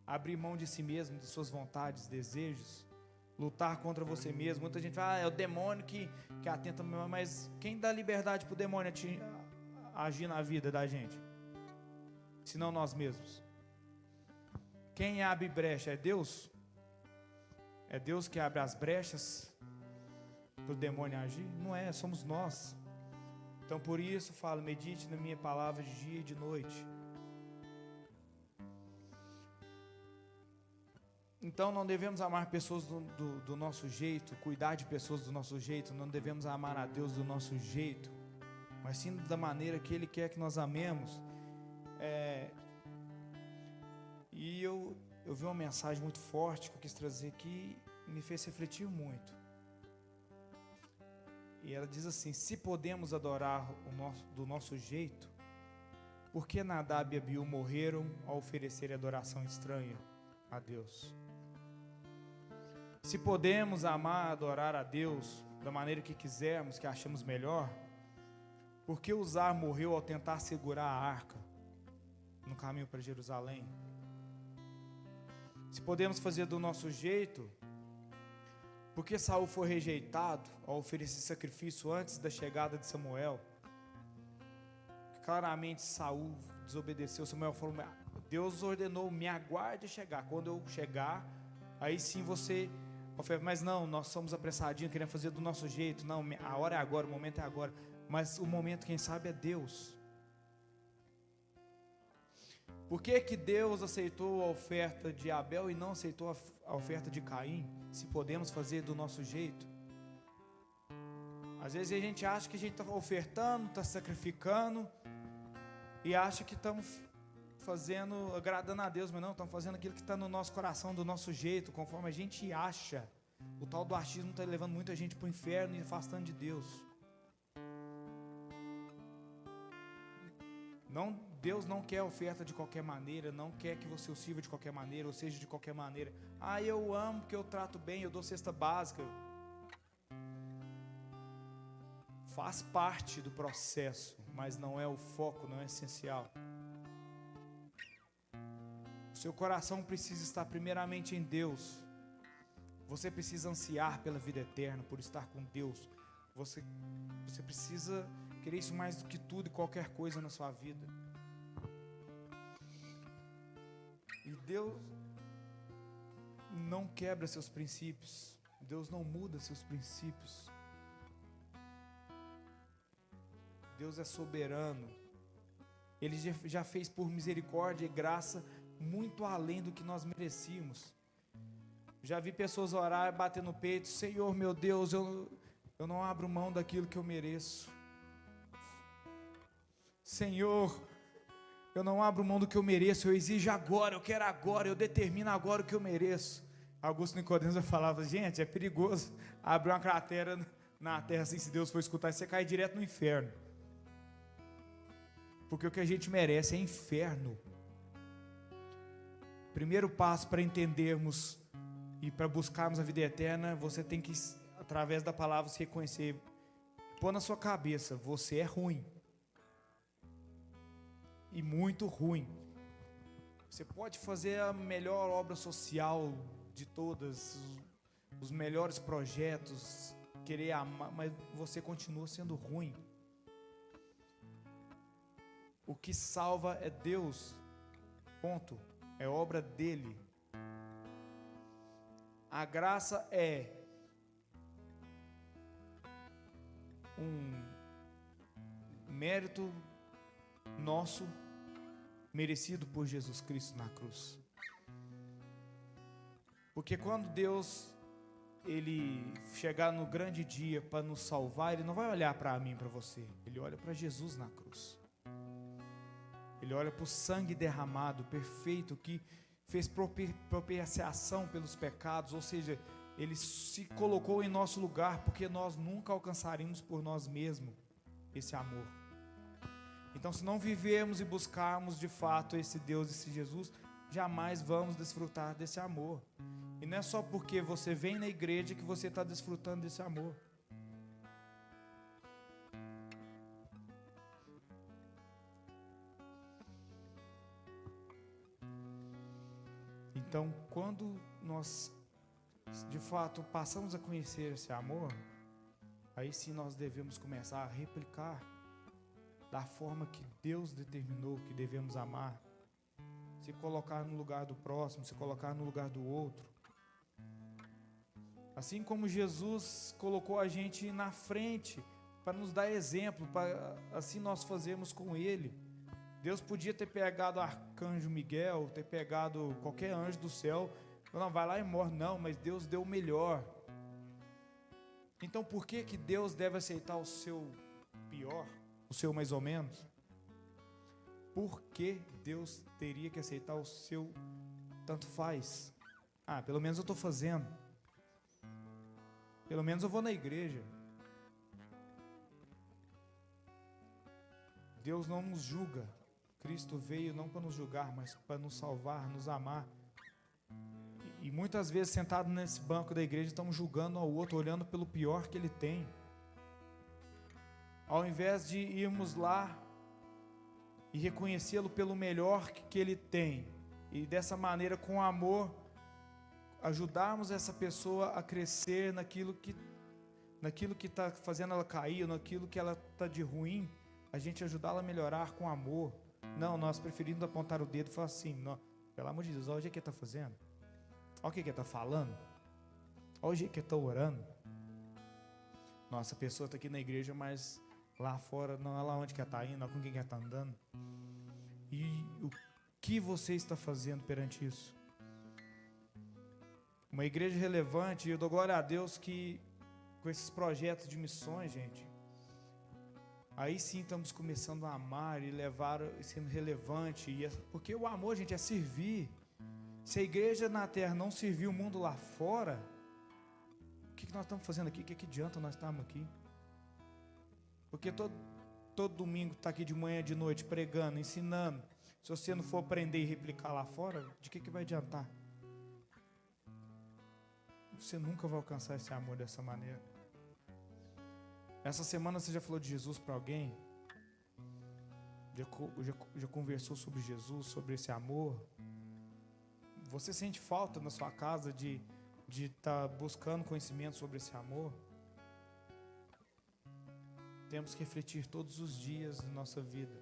Speaker 1: abrir mão de si mesmo, de suas vontades, desejos, lutar contra você mesmo. Muita gente fala, é o demônio que atenta, mas quem dá liberdade para o demônio agir na vida da gente? Senão nós mesmos. Quem abre brecha é Deus? É Deus que abre as brechas para o demônio agir? Não é, somos nós. Então por isso falo, medite na minha palavra de dia e de noite. Então não devemos amar pessoas do nosso jeito, cuidar de pessoas do nosso jeito, não devemos amar a Deus do nosso jeito, mas sim da maneira que Ele quer que nós amemos. E eu vi uma mensagem muito forte que eu quis trazer que me fez refletir muito. E ela diz assim: se podemos adorar do nosso jeito, por que Nadab e Abiú morreram ao oferecer adoração estranha a Deus? Se podemos amar, adorar a Deus da maneira que quisermos, que achamos melhor, por que Uzá morreu ao tentar segurar a arca no caminho para Jerusalém? Se podemos fazer do nosso jeito, por que Saul foi rejeitado ao oferecer sacrifício antes da chegada de Samuel? Claramente Saul desobedeceu. Samuel falou: Deus ordenou, me aguarde chegar. Quando eu chegar, aí sim você oferece. Mas não, nós somos apressadinhos, queremos fazer do nosso jeito. Não, a hora é agora, o momento é agora. Mas o momento, quem sabe, é Deus. Por que Deus aceitou a oferta de Abel e não aceitou a oferta de Caim? Se podemos fazer do nosso jeito. Às vezes a gente acha que a gente está ofertando, está sacrificando, e acha que estamos fazendo, agradando a Deus, mas não, estamos fazendo aquilo que está no nosso coração, do nosso jeito, conforme a gente acha O tal do achismo está levando muita gente para o inferno e afastando de Deus. Deus não quer oferta de qualquer maneira, não quer que você o sirva de qualquer maneira, ou seja, de qualquer maneira. Ah, eu amo porque eu trato bem, eu dou cesta básica. Faz parte do processo, mas não é o foco, não é essencial. O seu coração precisa estar primeiramente em Deus. Você precisa ansiar pela vida eterna, por estar com Deus. Você precisa querer isso mais do que tudo e qualquer coisa na sua vida. E Deus não quebra seus princípios. Deus não muda seus princípios. Deus é soberano. Ele já fez por misericórdia e graça muito além do que nós merecíamos. Já vi pessoas orar e bater no peito: Senhor, meu Deus, eu não abro mão daquilo que eu mereço. Senhor, eu não abro mão do que eu mereço, eu exijo agora, eu quero agora, eu determino agora o que eu mereço. Augusto Nicodemos falava: gente, é perigoso abrir uma cratera na terra assim, se Deus for escutar, você cai direto no inferno. Porque o que a gente merece é inferno. Primeiro passo para entendermos e para buscarmos a vida eterna, você tem que, através da palavra, se reconhecer, pôr na sua cabeça: você é ruim. E muito ruim. Você pode fazer a melhor obra social de todas, os melhores projetos, querer amar, mas você continua sendo ruim. O que salva é Deus, ponto, é obra dele. A graça é um mérito nosso, merecido por Jesus Cristo na cruz. Porque quando Deus, Ele chegar no grande dia para nos salvar, Ele não vai olhar para mim, para você, Ele olha para Jesus na cruz. Ele olha para o sangue derramado, perfeito, que fez propiciação pelos pecados, ou seja, Ele se colocou em nosso lugar, porque nós nunca alcançaríamos por nós mesmos esse amor. Então, se não vivermos e buscarmos de fato esse Deus, esse Jesus, jamais vamos desfrutar desse amor. E não é só porque você vem na igreja que você está desfrutando desse amor. Então, quando nós de fato passamos a conhecer esse amor, aí sim nós devemos começar a replicar da forma que Deus determinou que devemos amar, se colocar no lugar do próximo, se colocar no lugar do outro. Assim como Jesus colocou a gente na frente para nos dar exemplo, para assim nós fazemos com Ele. Deus podia ter pegado o arcanjo Miguel, ter pegado qualquer anjo do céu, não, vai lá e morre, não, mas Deus deu o melhor. Então por que Deus deve aceitar o seu pior, o seu mais ou menos? Por que Deus teria que aceitar o seu tanto faz? Ah, pelo menos eu estou fazendo, pelo menos eu vou na igreja. Deus não nos julga. Cristo veio não para nos julgar, mas para nos salvar, nos amar. E muitas vezes, sentado nesse banco da igreja, estamos julgando ao outro, olhando pelo pior que ele tem. Ao invés de irmos lá e reconhecê-lo pelo melhor que ele tem, e dessa maneira, com amor, ajudarmos essa pessoa a crescer naquilo que está fazendo ela cair, naquilo que ela está de ruim, a gente ajudá-la a melhorar com amor. Não, nós preferimos apontar o dedo e falar assim: não, pelo amor de Deus, olha o jeito que ele está fazendo, olha o que ele está falando, olha o jeito que ele está orando. Nossa, a pessoa está aqui na igreja, mas lá fora, não é lá onde que ela está indo, não é com quem que ela está andando. E o que você está fazendo perante isso? Uma igreja relevante, e eu dou glória a Deus que com esses projetos de missões, gente, aí sim estamos começando a amar e levar, sendo relevante, porque o amor, gente, é servir. Se a igreja na terra não servir o mundo lá fora, que nós estamos fazendo aqui? O que adianta nós estarmos aqui? Porque todo domingo está aqui de manhã, de noite, pregando, ensinando. Se você não for aprender e replicar lá fora, de que vai adiantar? Você nunca vai alcançar esse amor dessa maneira. Essa semana você já falou de Jesus para alguém? Já conversou sobre Jesus, sobre esse amor? Você sente falta na sua casa de estar buscando conhecimento sobre esse amor? Temos que refletir todos os dias da nossa vida.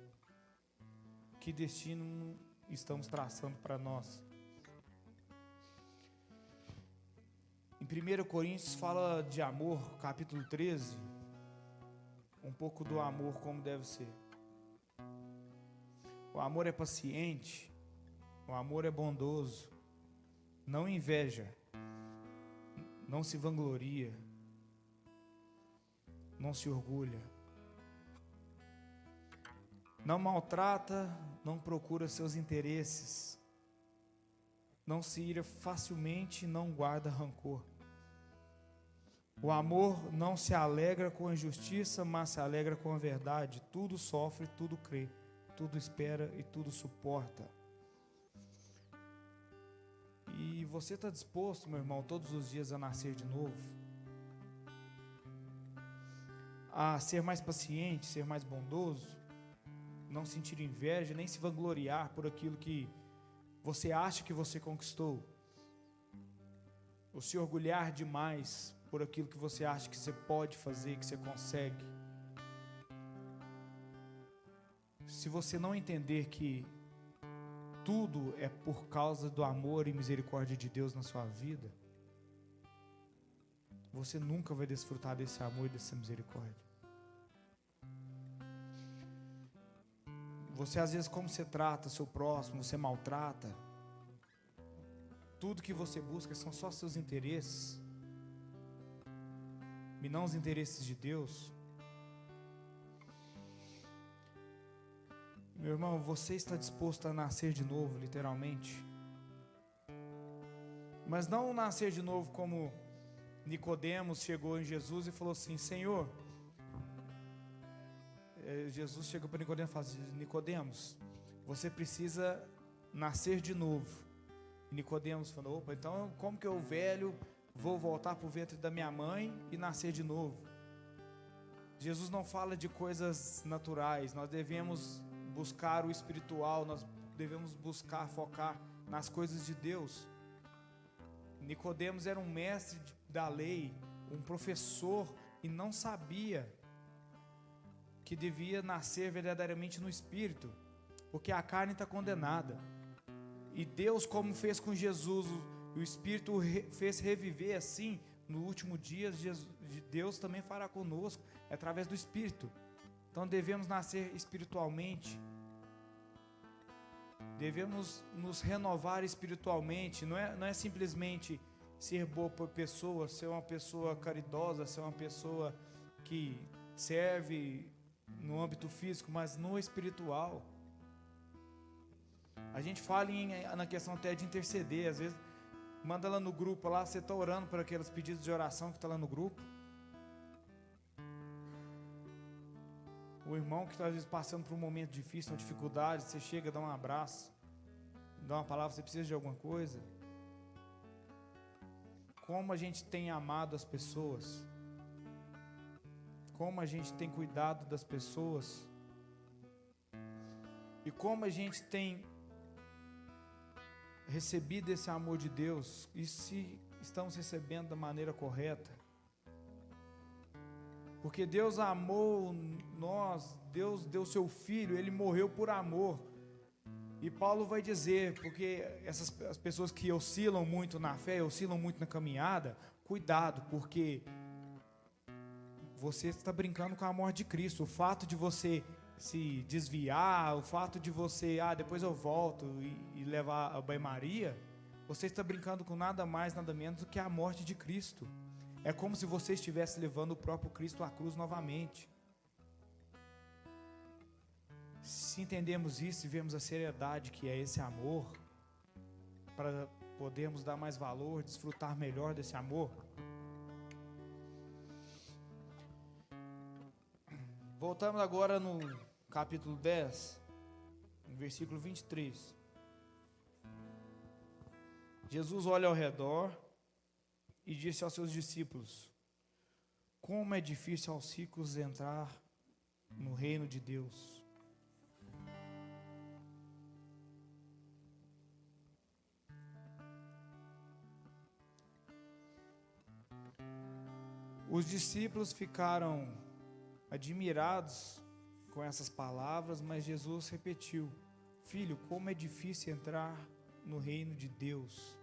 Speaker 1: Que destino estamos traçando para nós? Em 1 Coríntios fala de amor, capítulo 13, um pouco do amor como deve ser. O amor é paciente, o amor é bondoso, não inveja, não se vangloria, não se orgulha, não maltrata, não procura seus interesses, não se ira facilmente, não guarda rancor. O amor não se alegra com a injustiça, mas se alegra com a verdade. Tudo sofre, tudo crê, tudo espera e tudo suporta. E você está disposto, meu irmão, todos os dias a nascer de novo? A ser mais paciente, ser mais bondoso? Não sentir inveja, nem se vangloriar por aquilo que você acha que você conquistou? Ou se orgulhar demais por aquilo que você acha que você pode fazer, que você consegue? Se você não entender que tudo é por causa do amor e misericórdia de Deus na sua vida, você nunca vai desfrutar desse amor e dessa misericórdia. Você às vezes, como você trata seu próximo, você maltrata. Tudo que você busca são só seus interesses e não os interesses de Deus. Meu irmão, você está disposto a nascer de novo, literalmente? Mas não nascer de novo como Nicodemos chegou em Jesus e falou assim: Senhor, Jesus chegou para Nicodemos e falou assim: Nicodemos, você precisa nascer de novo. E Nicodemos falou: opa, então como que eu, velho, vou voltar para o ventre da minha mãe e nascer de novo? Jesus não fala de coisas naturais. Nós devemos buscar o espiritual, nós devemos buscar, focar nas coisas de Deus. Nicodemos era um mestre da lei, um professor, e não sabia que devia nascer verdadeiramente no Espírito, porque a carne está condenada. E Deus, como fez com Jesus, o Espírito fez reviver assim, no último dia, Deus também fará conosco, através do Espírito. Então devemos nascer espiritualmente, devemos nos renovar espiritualmente. Não é simplesmente ser boa por pessoa, ser uma pessoa caridosa, ser uma pessoa que serve no âmbito físico, mas no espiritual. A gente fala na questão até de interceder. Às vezes manda lá no grupo, lá você está orando por aqueles pedidos de oração que está lá no grupo. O irmão que está às vezes passando por um momento difícil, uma dificuldade, você chega, dá um abraço, dá uma palavra, você precisa de alguma coisa. Como a gente tem amado as pessoas, como a gente tem cuidado das pessoas, e como a gente tem recebido esse amor de Deus, e se estamos recebendo da maneira correta. Porque Deus amou nós, Deus deu seu Filho, Ele morreu por amor. E Paulo vai dizer, porque as pessoas que oscilam muito na fé, oscilam muito na caminhada, cuidado, porque você está brincando com a morte de Cristo. O fato de você se desviar, o fato de você, depois eu volto e levar a banho-maria, você está brincando com nada mais, nada menos do que a morte de Cristo. É como se você estivesse levando o próprio Cristo à cruz novamente. Se entendemos isso e vemos a seriedade que é esse amor, para podermos dar mais valor, desfrutar melhor desse amor, Voltamos agora no capítulo 10, no versículo 23. Jesus olha ao redor e disse aos seus discípulos: como é difícil aos ricos entrar no reino de Deus. Os discípulos ficaram admirados com essas palavras, mas Jesus repetiu: filho, como é difícil entrar no reino de Deus.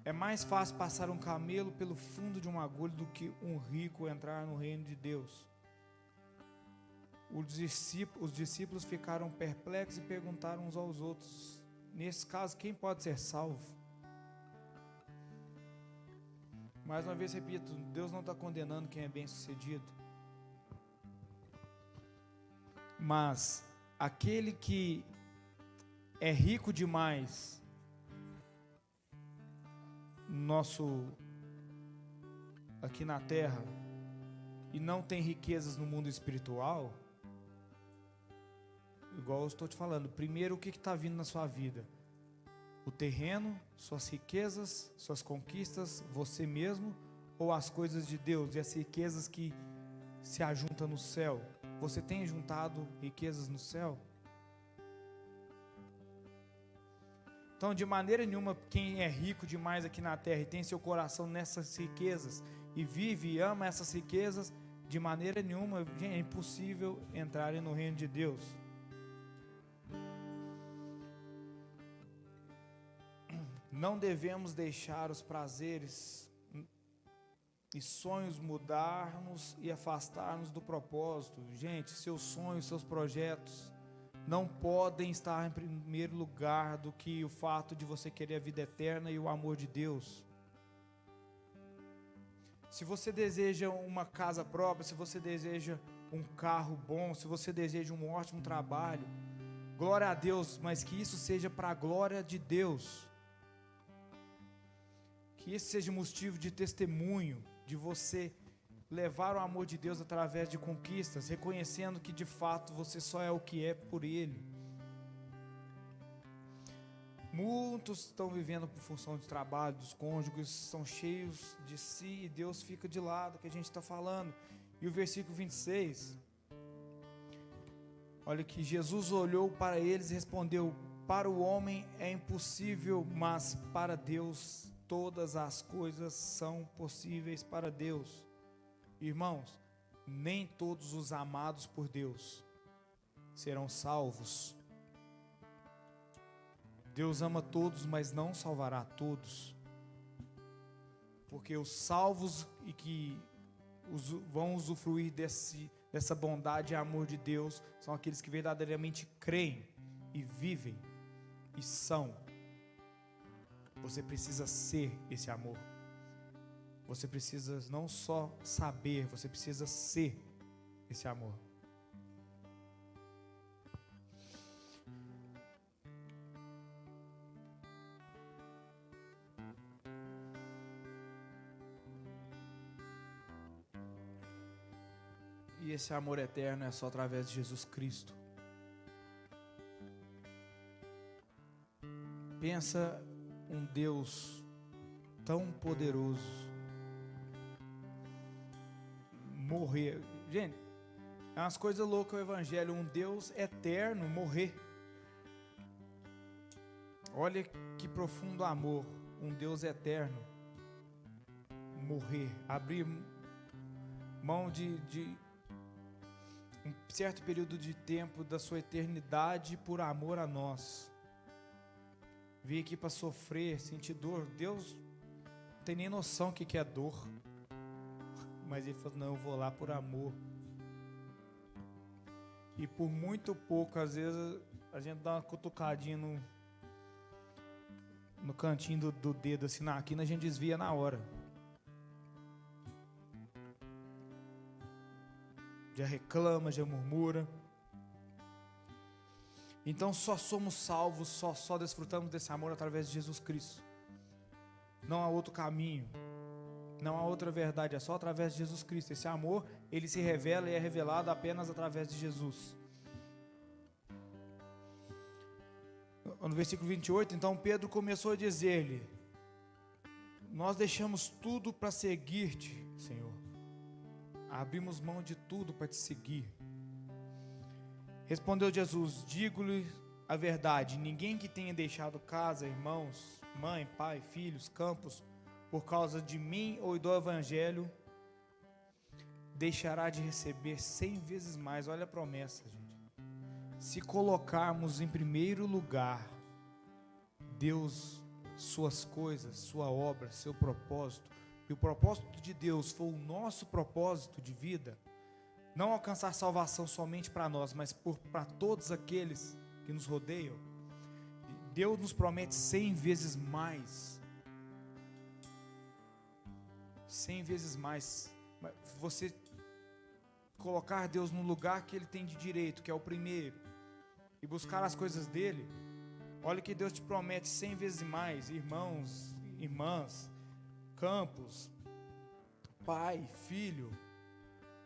Speaker 1: É mais fácil passar um camelo pelo fundo de uma agulha do que um rico entrar no reino de Deus. Os discípulos ficaram perplexos e perguntaram uns aos outros: nesse caso, quem pode ser salvo? Mais uma vez repito, Deus não está condenando quem é bem sucedido, mas aquele que é rico demais aqui na terra e não tem riquezas no mundo espiritual, igual eu estou te falando, primeiro o que está vindo na sua vida? O terreno, suas riquezas, suas conquistas, você mesmo, ou as coisas de Deus e as riquezas que se ajuntam no céu? Você tem juntado riquezas no céu? Então, de maneira nenhuma, quem é rico demais aqui na terra e tem seu coração nessas riquezas e vive e ama essas riquezas, de maneira nenhuma é impossível entrarem no reino de Deus. Não devemos deixar os prazeres e sonhos mudar-nos e afastar-nos do propósito. Gente, seus sonhos, seus projetos não podem estar em primeiro lugar do que o fato de você querer a vida eterna e o amor de Deus. Se você deseja uma casa própria, se você deseja um carro bom, se você deseja um ótimo trabalho, glória a Deus, mas que isso seja para a glória de Deus. Que esse seja motivo de testemunho, de você levar o amor de Deus através de conquistas, reconhecendo que de fato você só é o que é por Ele. Muitos estão vivendo por função de trabalho, dos cônjuges, são cheios de si e Deus fica de lado, que a gente está falando. E o versículo 26, olha que Jesus olhou para eles e respondeu: para o homem é impossível, mas para Deus todas as coisas são possíveis para Deus. Irmãos, nem todos os amados por Deus serão salvos. Deus ama todos, mas não salvará todos. Porque os salvos e que vão usufruir dessa bondade e amor de Deus são aqueles que verdadeiramente creem e vivem e são. Você precisa ser esse amor. Você precisa não só saber, você precisa ser esse amor. E esse amor eterno é só através de Jesus Cristo. Pensa um Deus tão poderoso morrer. Gente, é umas coisas loucas o evangelho. Um Deus eterno morrer. Olha que profundo amor. Um Deus eterno morrer, abrir mão de um certo período de tempo da sua eternidade por amor a nós. Vim aqui para sofrer, sentir dor. Deus não tem nem noção o que é dor. Mas Ele falou: não, eu vou lá por amor. E por muito pouco, às vezes, a gente dá uma cutucadinha no cantinho do dedo, assim, na quina, a gente desvia na hora. Já reclama, já murmura. Então só somos salvos, só desfrutamos desse amor através de Jesus Cristo. Não há outro caminho. Não há outra verdade, é só através de Jesus Cristo. Esse amor, ele se revela e é revelado apenas através de Jesus. No versículo 28, então Pedro começou a dizer-lhe: nós deixamos tudo para seguir-te, Senhor. Abrimos mão de tudo para te seguir. Respondeu Jesus: digo-lhe a verdade, ninguém que tenha deixado casa, irmãos, mãe, pai, filhos, campos, por causa de mim ou do evangelho, deixará de receber 100 vezes mais. Olha a promessa, gente. Se colocarmos em primeiro lugar Deus, suas coisas, sua obra, seu propósito, e o propósito de Deus for o nosso propósito de vida, não alcançar salvação somente para nós, mas para todos aqueles que nos rodeiam, Deus nos promete 100 vezes mais. 100 vezes mais. Você colocar Deus no lugar que Ele tem de direito, que é o primeiro, e buscar as coisas dEle, olha que Deus te promete 100 vezes mais, irmãos, irmãs, campos, pai, filho,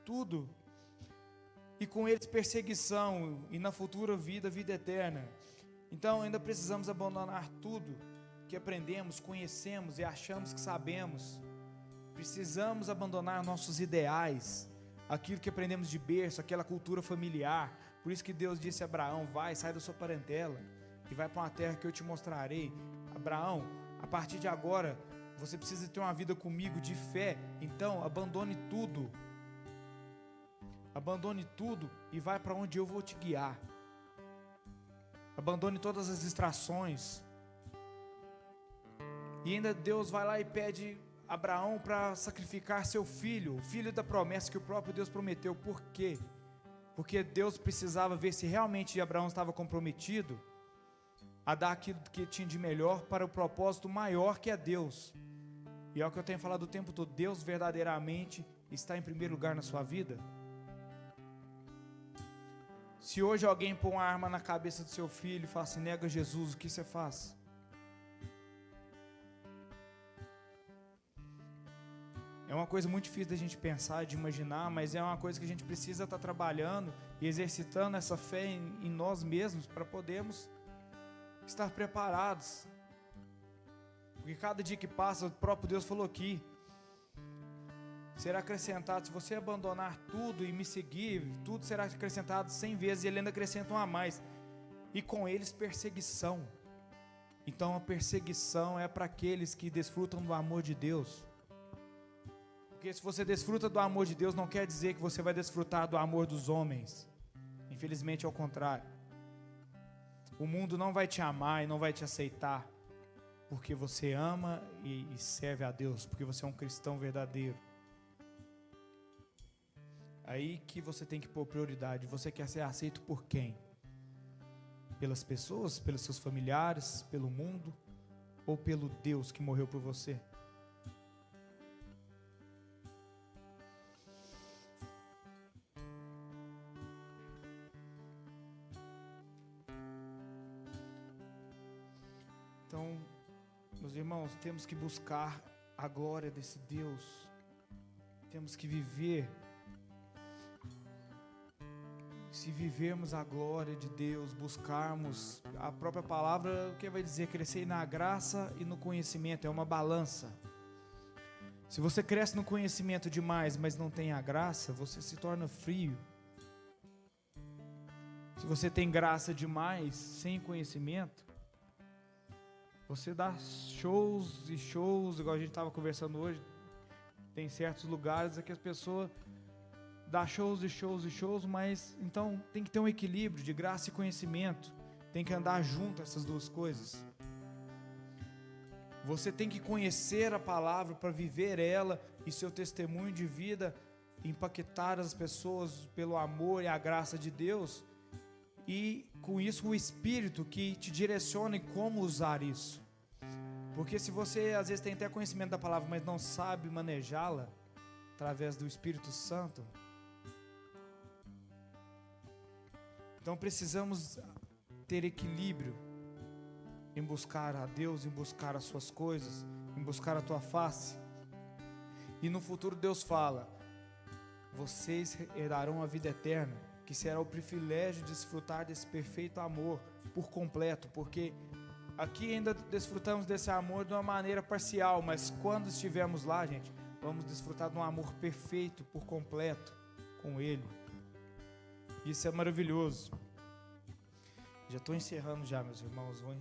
Speaker 1: tudo. E com eles perseguição, e na futura vida, vida eterna. Então ainda precisamos abandonar tudo que aprendemos, conhecemos e achamos que sabemos. Precisamos abandonar nossos ideais, aquilo que aprendemos de berço, aquela cultura familiar. Por isso que Deus disse a Abraão: vai, sai da sua parentela e vai para uma terra que eu te mostrarei. Abraão, a partir de agora você precisa ter uma vida comigo de fé. Então abandone tudo. Abandone tudo e vai para onde eu vou te guiar. Abandone todas as distrações. E ainda Deus vai lá e pede Abraão para sacrificar seu filho, o filho da promessa que o próprio Deus prometeu. Por quê? Porque Deus precisava ver se realmente Abraão estava comprometido a dar aquilo que tinha de melhor para o propósito maior que é Deus. E é o que eu tenho falado o tempo todo: Deus verdadeiramente está em primeiro lugar na sua vida? Se hoje alguém pôr uma arma na cabeça do seu filho e fala assim: nega Jesus, o que você faz? É uma coisa muito difícil da gente pensar, de imaginar, mas é uma coisa que a gente precisa estar trabalhando e exercitando essa fé em nós mesmos para podermos estar preparados. Porque cada dia que passa, o próprio Deus falou aqui, será acrescentado, se você abandonar tudo e me seguir, tudo será acrescentado 100 vezes, e Ele ainda acrescenta um a mais, e com eles perseguição. Então a perseguição é para aqueles que desfrutam do amor de Deus. Porque se você desfruta do amor de Deus, não quer dizer que você vai desfrutar do amor dos homens. Infelizmente é o contrário. O mundo não vai te amar e não vai te aceitar porque você ama e serve a Deus, porque você é um cristão verdadeiro. Aí que você tem que pôr prioridade. Você quer ser aceito por quem? Pelas pessoas, pelos seus familiares, pelo mundo, ou pelo Deus que morreu por você? Então, meus irmãos, temos que buscar a glória desse Deus. Temos que viver. Se vivermos a glória de Deus, buscarmos a própria palavra, o que vai dizer? Crescer na graça e no conhecimento, é uma balança. Se você cresce no conhecimento demais, mas não tem a graça, você se torna frio. Se você tem graça demais, sem conhecimento, você dá shows e shows, igual a gente estava conversando hoje. Tem certos lugares em que as pessoas dá shows e shows e shows, mas então tem que ter um equilíbrio de graça e conhecimento. Tem que andar junto essas duas coisas. Você tem que conhecer a palavra para viver ela e seu testemunho de vida impactar as pessoas pelo amor e a graça de Deus, e com isso o Espírito que te direciona em como usar isso. Porque se você às vezes tem até conhecimento da palavra, mas não sabe manejá-la através do Espírito Santo, então precisamos ter equilíbrio em buscar a Deus, em buscar as suas coisas, em buscar a tua face. E no futuro Deus fala: vocês herdarão a vida eterna, que será o privilégio de desfrutar desse perfeito amor por completo, porque aqui ainda desfrutamos desse amor de uma maneira parcial, mas quando estivermos lá, gente, vamos desfrutar de um amor perfeito por completo com Ele. Isso é maravilhoso. Já estou encerrando já, meus irmãos. Vou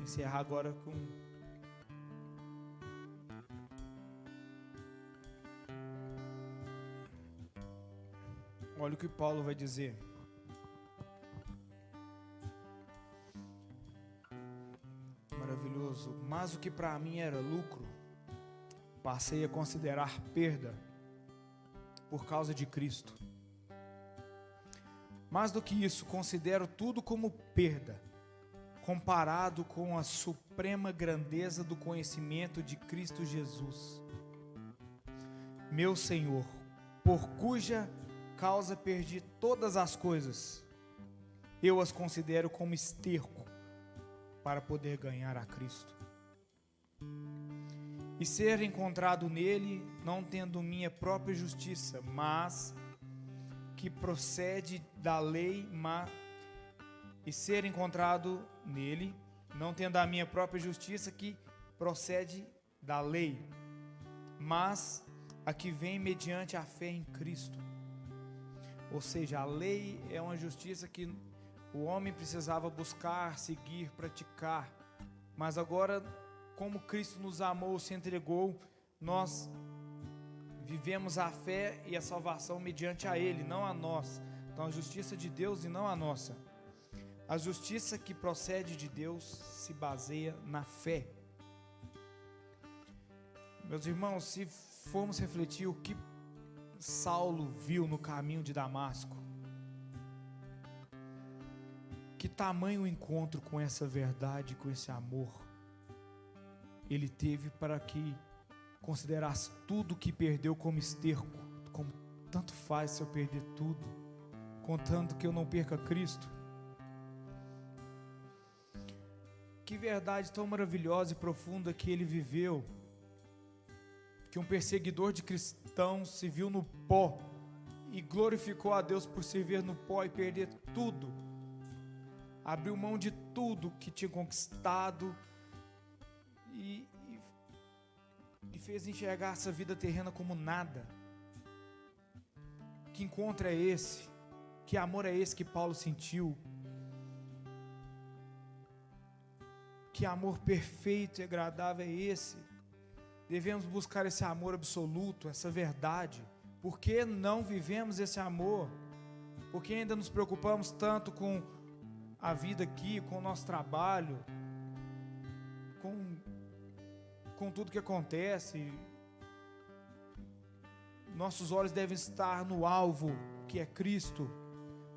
Speaker 1: encerrar agora com... Olha o que Paulo vai dizer. Maravilhoso. Mas o que para mim era lucro, passei a considerar perda por causa de Cristo. Mais do que isso, considero tudo como perda, comparado com a suprema grandeza do conhecimento de Cristo Jesus, meu Senhor, por cuja causa perdi todas as coisas. Eu as considero como esterco para poder ganhar a Cristo e ser encontrado nele, não tendo minha própria justiça, mas que procede da lei, e ser encontrado nele, não tendo a minha própria justiça que procede da lei, mas a que vem mediante a fé em Cristo. Ou seja, a lei é uma justiça que o homem precisava buscar, seguir, praticar. Mas agora, como Cristo nos amou, se entregou, nós vivemos a fé e a salvação mediante a Ele, não a nós. Então a justiça de Deus e não a nossa. A justiça que procede de Deus se baseia na fé. Meus irmãos, se formos refletir o que Saulo viu no caminho de Damasco, que tamanho encontro com essa verdade, com esse amor ele teve para que considerasse tudo que perdeu como esterco, como tanto faz se eu perder tudo, contanto que eu não perca Cristo. Que verdade tão maravilhosa e profunda que ele viveu, que um perseguidor de cristãos se viu no pó e glorificou a Deus por se ver no pó e perder tudo, abriu mão de tudo que tinha conquistado e fez enxergar essa vida terrena como nada. Que encontro é esse? Que amor é esse que Paulo sentiu? Que amor perfeito e agradável é esse? Devemos buscar esse amor absoluto, essa verdade. Por que não vivemos esse amor? Por que ainda nos preocupamos tanto com a vida aqui, com o nosso trabalho, com tudo que acontece? Nossos olhos devem estar no alvo, que é Cristo.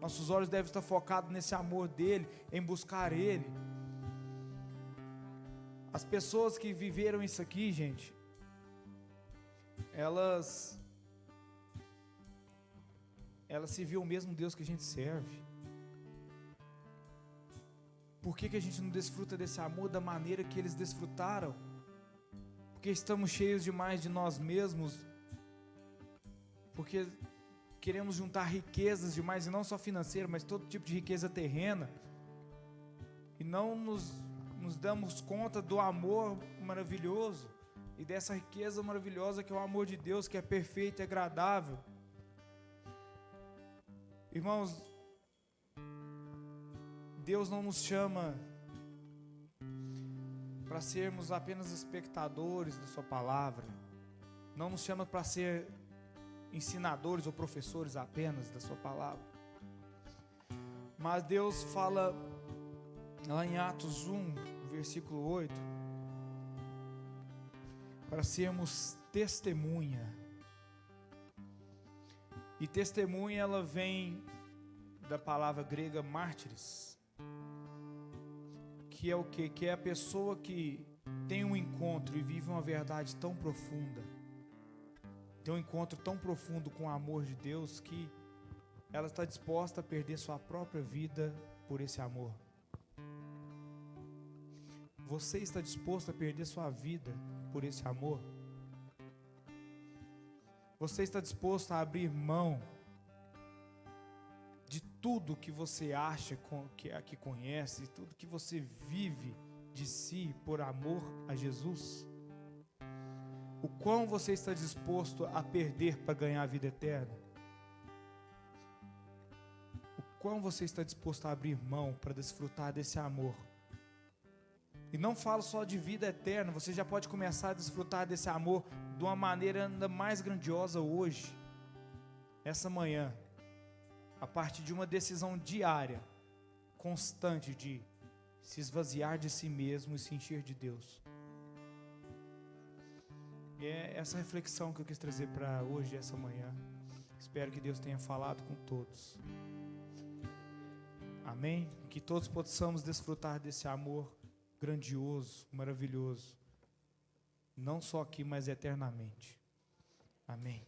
Speaker 1: Nossos olhos devem estar focados nesse amor dele, em buscar ele. As pessoas que viveram isso aqui, gente, elas se viu o mesmo Deus que a gente serve. Por que a gente não desfruta desse amor da maneira que eles desfrutaram? Porque estamos cheios demais de nós mesmos, porque queremos juntar riquezas demais, e não só financeira, mas todo tipo de riqueza terrena, e não nos damos conta do amor maravilhoso e dessa riqueza maravilhosa que é o amor de Deus, que é perfeito e agradável. Irmãos, Deus não nos chama para sermos apenas espectadores da sua palavra, não nos chama para ser ensinadores ou professores apenas da sua palavra, mas Deus fala lá em Atos 1, versículo 8, para sermos testemunha. E testemunha, ela vem da palavra grega mártires, que é o quê? Que é a pessoa que tem um encontro e vive uma verdade tão profunda, tem um encontro tão profundo com o amor de Deus, que ela está disposta a perder sua própria vida por esse amor. Você está disposto a perder sua vida por esse amor? Você está disposto a abrir mão de tudo que você acha que conhece, tudo que você vive de si por amor a Jesus? O quão você está disposto a perder para ganhar a vida eterna? O quão você está disposto a abrir mão para desfrutar desse amor? E não falo só de vida eterna, você já pode começar a desfrutar desse amor de uma maneira ainda mais grandiosa hoje, essa manhã, a partir de uma decisão diária, constante de se esvaziar de si mesmo e se encher de Deus. E é essa reflexão que eu quis trazer para hoje, essa manhã. Espero que Deus tenha falado com todos. Amém? Que todos possamos desfrutar desse amor grandioso, maravilhoso, não só aqui, mas eternamente. Amém.